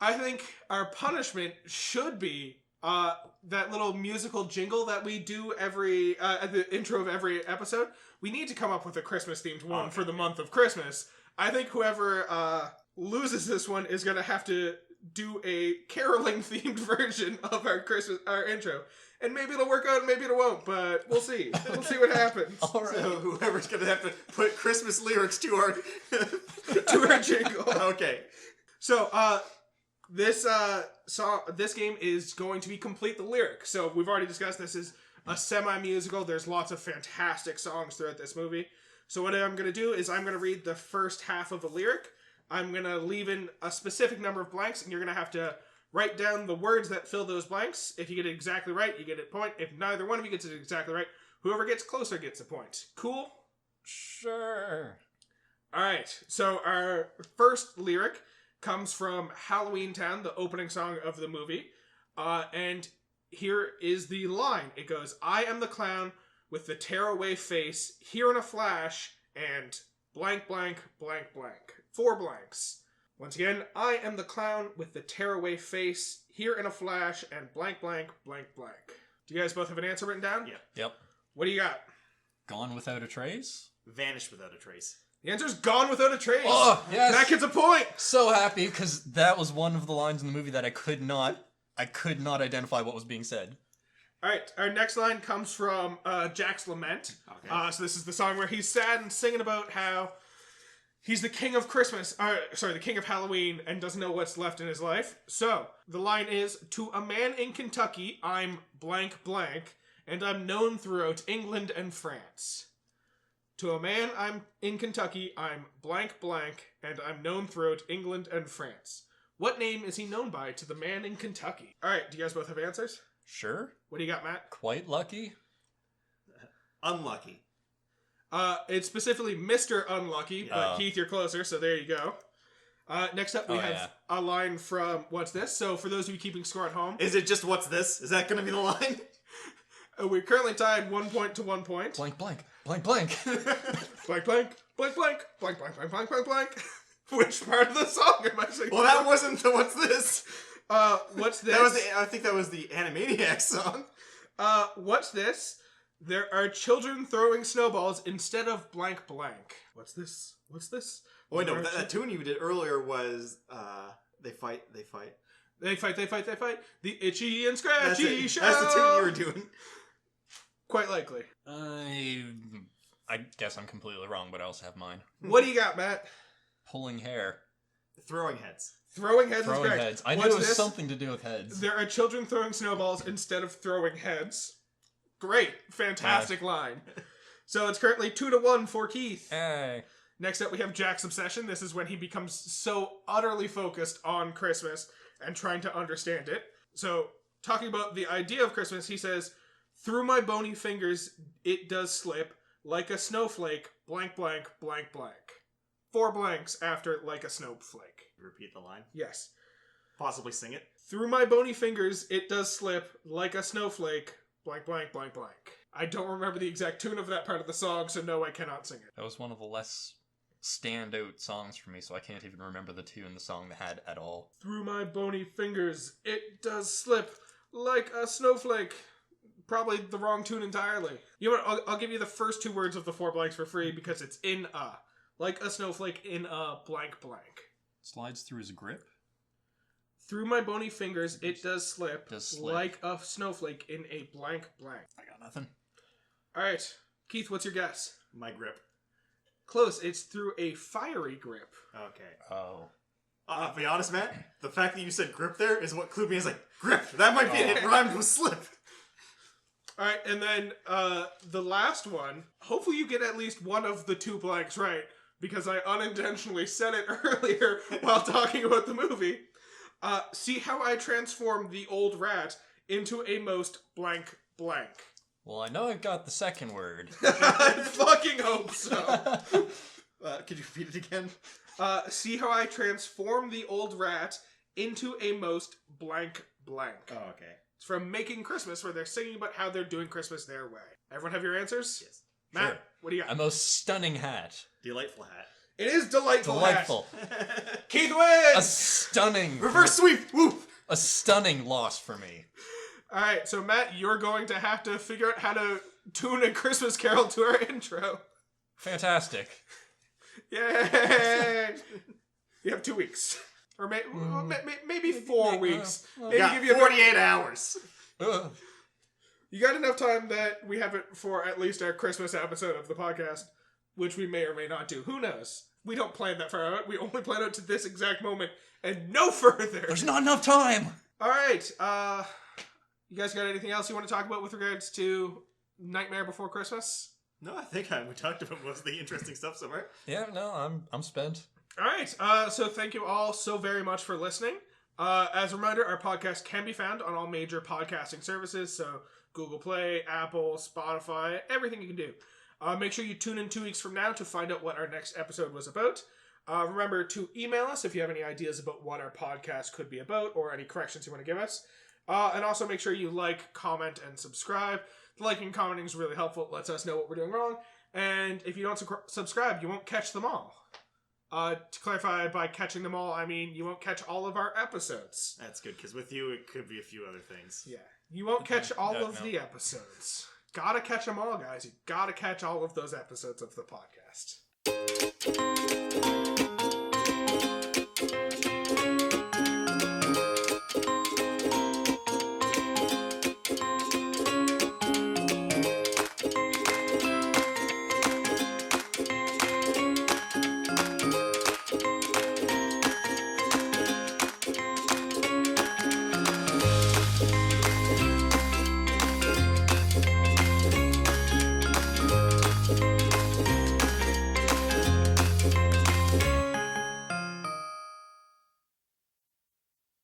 [SPEAKER 1] I think our punishment should be that little musical jingle that we do every at the intro of every episode. We need to come up with a Christmas-themed one for the month of Christmas. I think whoever loses this one is gonna have to do a caroling-themed version of our intro. And maybe it'll work out, maybe it won't, but we'll see. We'll see what happens.
[SPEAKER 2] All right.
[SPEAKER 3] So whoever's going to have to put Christmas lyrics to our...
[SPEAKER 1] To our jingle.
[SPEAKER 3] Okay.
[SPEAKER 1] So, this game is going to be Complete the Lyric. So, we've already discussed this is a semi-musical. There's lots of fantastic songs throughout this movie. So, what I'm going to do is I'm going to read the first half of a lyric. I'm going to leave in a specific number of blanks, and you're going to have to write down the words that fill those blanks. If you get it exactly right, you get a point. If neither one of you gets it exactly right, whoever gets closer gets a point. Cool?
[SPEAKER 2] Sure.
[SPEAKER 1] Alright, so our first lyric comes from Halloween Town, the opening song of the movie. And here is the line. It goes, I am the clown with the tearaway face, here in a flash, and blank, blank, blank, blank. 4 blanks. Once again, I am the clown with the tearaway face, here in a flash, and blank, blank, blank, blank. Do you guys both have an answer written down?
[SPEAKER 3] Yeah.
[SPEAKER 2] Yep.
[SPEAKER 1] What do you got?
[SPEAKER 2] Gone Without a Trace?
[SPEAKER 3] Vanish without a trace.
[SPEAKER 1] The answer's Gone Without a Trace.
[SPEAKER 2] Oh, yes.
[SPEAKER 1] That gets a point.
[SPEAKER 2] So happy, because that was one of the lines in the movie that I could not identify what was being said.
[SPEAKER 1] Alright, our next line comes from Jack's Lament.
[SPEAKER 3] Okay.
[SPEAKER 1] So this is the song where he's sad and singing about how he's the king of Christmas, the king of Halloween, and doesn't know what's left in his life. So, the line is, to a man in Kentucky, I'm blank blank, and I'm known throughout England and France. To a man in Kentucky, I'm blank blank, and I'm known throughout England and France. What name is he known by to the man in Kentucky? Alright, do you guys both have answers?
[SPEAKER 2] Sure.
[SPEAKER 1] What do you got, Matt?
[SPEAKER 2] Quite Lucky?
[SPEAKER 3] Unlucky.
[SPEAKER 1] It's specifically Mr. Unlucky, but
[SPEAKER 2] Oh.
[SPEAKER 1] Keith, you're closer, so there you go. Next up, we have a line from What's This? So for those of you keeping score at home,
[SPEAKER 3] Is it just what's this? Is that going to be the line?
[SPEAKER 1] we're currently tied 1 point to 1 point.
[SPEAKER 2] Blank, blank, blank, blank.
[SPEAKER 1] Blank, blank, blank, blank, blank, blank, blank, blank, blank, blank. Which part of the song am I singing?
[SPEAKER 3] Well, that wasn't the what's this.
[SPEAKER 1] What's this?
[SPEAKER 3] I think that was the Animaniacs song.
[SPEAKER 1] What's this? There are children throwing snowballs instead of blank blank. What's this? What's this?
[SPEAKER 3] Oh, wait, no,
[SPEAKER 1] There are
[SPEAKER 3] that tune you did earlier was they fight.
[SPEAKER 1] They fight, they fight, they fight. The itchy and
[SPEAKER 3] That's
[SPEAKER 1] scratchy
[SPEAKER 3] it.
[SPEAKER 1] show.
[SPEAKER 3] That's the tune you were doing.
[SPEAKER 1] Quite likely.
[SPEAKER 2] I guess I'm completely wrong, but I also have mine.
[SPEAKER 1] What do you got, Matt?
[SPEAKER 2] Pulling hair.
[SPEAKER 3] Throwing heads.
[SPEAKER 1] Throwing heads
[SPEAKER 2] Throwing
[SPEAKER 1] is correct.
[SPEAKER 2] heads. I knew
[SPEAKER 1] What's
[SPEAKER 2] it was
[SPEAKER 1] this?
[SPEAKER 2] something to do with heads.
[SPEAKER 1] There are children throwing snowballs instead of throwing heads. Great. Fantastic line. So it's currently 2-1 for Keith.
[SPEAKER 2] Hey.
[SPEAKER 1] Next up, we have Jack's Obsession. This is when he becomes so utterly focused on Christmas and trying to understand it. So, talking about the idea of Christmas, he says, through my bony fingers, it does slip, like a snowflake, blank, blank, blank, blank. 4 blanks after like a snowflake.
[SPEAKER 3] Repeat the line.
[SPEAKER 1] Yes.
[SPEAKER 3] Possibly sing it.
[SPEAKER 1] Through my bony fingers, it does slip, like a snowflake, blank, blank, blank, blank. I don't remember the exact tune of that part of the song, so no, I cannot sing it.
[SPEAKER 2] That was one of the less standout songs for me, so I can't even remember the tune the song had at all.
[SPEAKER 1] Through my bony fingers, it does slip, like a snowflake. Probably the wrong tune entirely. You know what, I'll give you the first 2 words of the 4 blanks for free, because it's in a. Like a snowflake in a blank blank.
[SPEAKER 2] Slides through his grip?
[SPEAKER 1] Through my bony fingers, it does slip,
[SPEAKER 2] Does slip.
[SPEAKER 1] like a snowflake in a blank blank.
[SPEAKER 2] I got nothing.
[SPEAKER 1] All right, Keith, what's your guess?
[SPEAKER 3] My grip.
[SPEAKER 1] Close. It's through a fiery grip.
[SPEAKER 3] Okay.
[SPEAKER 2] Oh.
[SPEAKER 3] I'll be honest, Matt. The fact that you said grip there is what clued me as like, grip! That might be it. It rhymed with slip.
[SPEAKER 1] All right, and then the last one. Hopefully you get at least one of the two blanks right, because I unintentionally said it earlier while talking about the movie. See how I transformed the old rat into a most blank blank.
[SPEAKER 2] Well, I know I've got the second word.
[SPEAKER 1] I fucking hope so.
[SPEAKER 3] Could you repeat it again?
[SPEAKER 1] See how I transformed the old rat into a most blank blank.
[SPEAKER 3] Oh, okay.
[SPEAKER 1] It's from Making Christmas, where they're singing about how they're doing Christmas their way. Everyone have your answers?
[SPEAKER 3] Yes.
[SPEAKER 1] Matt,
[SPEAKER 2] Sure.
[SPEAKER 1] what do you got?
[SPEAKER 2] A most stunning hat.
[SPEAKER 3] Delightful hat.
[SPEAKER 1] It is Delightful
[SPEAKER 2] Delightful.
[SPEAKER 1] Hat. Keith wins!
[SPEAKER 2] A stunning.
[SPEAKER 3] Reverse sweep! Woo!
[SPEAKER 2] A stunning loss for me.
[SPEAKER 1] Alright, so Matt, you're going to have to figure out how to tune a Christmas Carol to our intro.
[SPEAKER 2] Fantastic.
[SPEAKER 1] Yay! You have 2 weeks. Or maybe 4 weeks. Maybe
[SPEAKER 3] Got
[SPEAKER 1] give you
[SPEAKER 3] 48 hours.
[SPEAKER 1] You got enough time that we have it for at least our Christmas episode of the podcast, which we may or may not do. Who knows? We don't plan that far out. We only plan out to this exact moment and no further.
[SPEAKER 2] There's not enough time.
[SPEAKER 1] All right. You guys got anything else you want to talk about with regards to Nightmare Before Christmas?
[SPEAKER 3] No, I think we talked about most of the interesting stuff so far.
[SPEAKER 2] Yeah, no, I'm spent.
[SPEAKER 1] All right. So thank you all so very much for listening. As a reminder, our podcast can be found on all major podcasting services. So Google Play, Apple, Spotify, everything you can do. Make sure you tune in 2 weeks from now to find out what our next episode was about. Remember to email us if you have any ideas about what our podcast could be about or any corrections you want to give us. And also make sure you like, comment, and subscribe. The liking and commenting is really helpful. It lets us know what we're doing wrong. And if you don't subscribe, you won't catch them all. To clarify, by catching them all, I mean you won't catch all of our episodes.
[SPEAKER 3] That's good, because with you, it could be a few other things.
[SPEAKER 1] Yeah. You won't catch all of the episodes. Gotta catch them all, guys. You gotta catch all of those episodes of the podcast.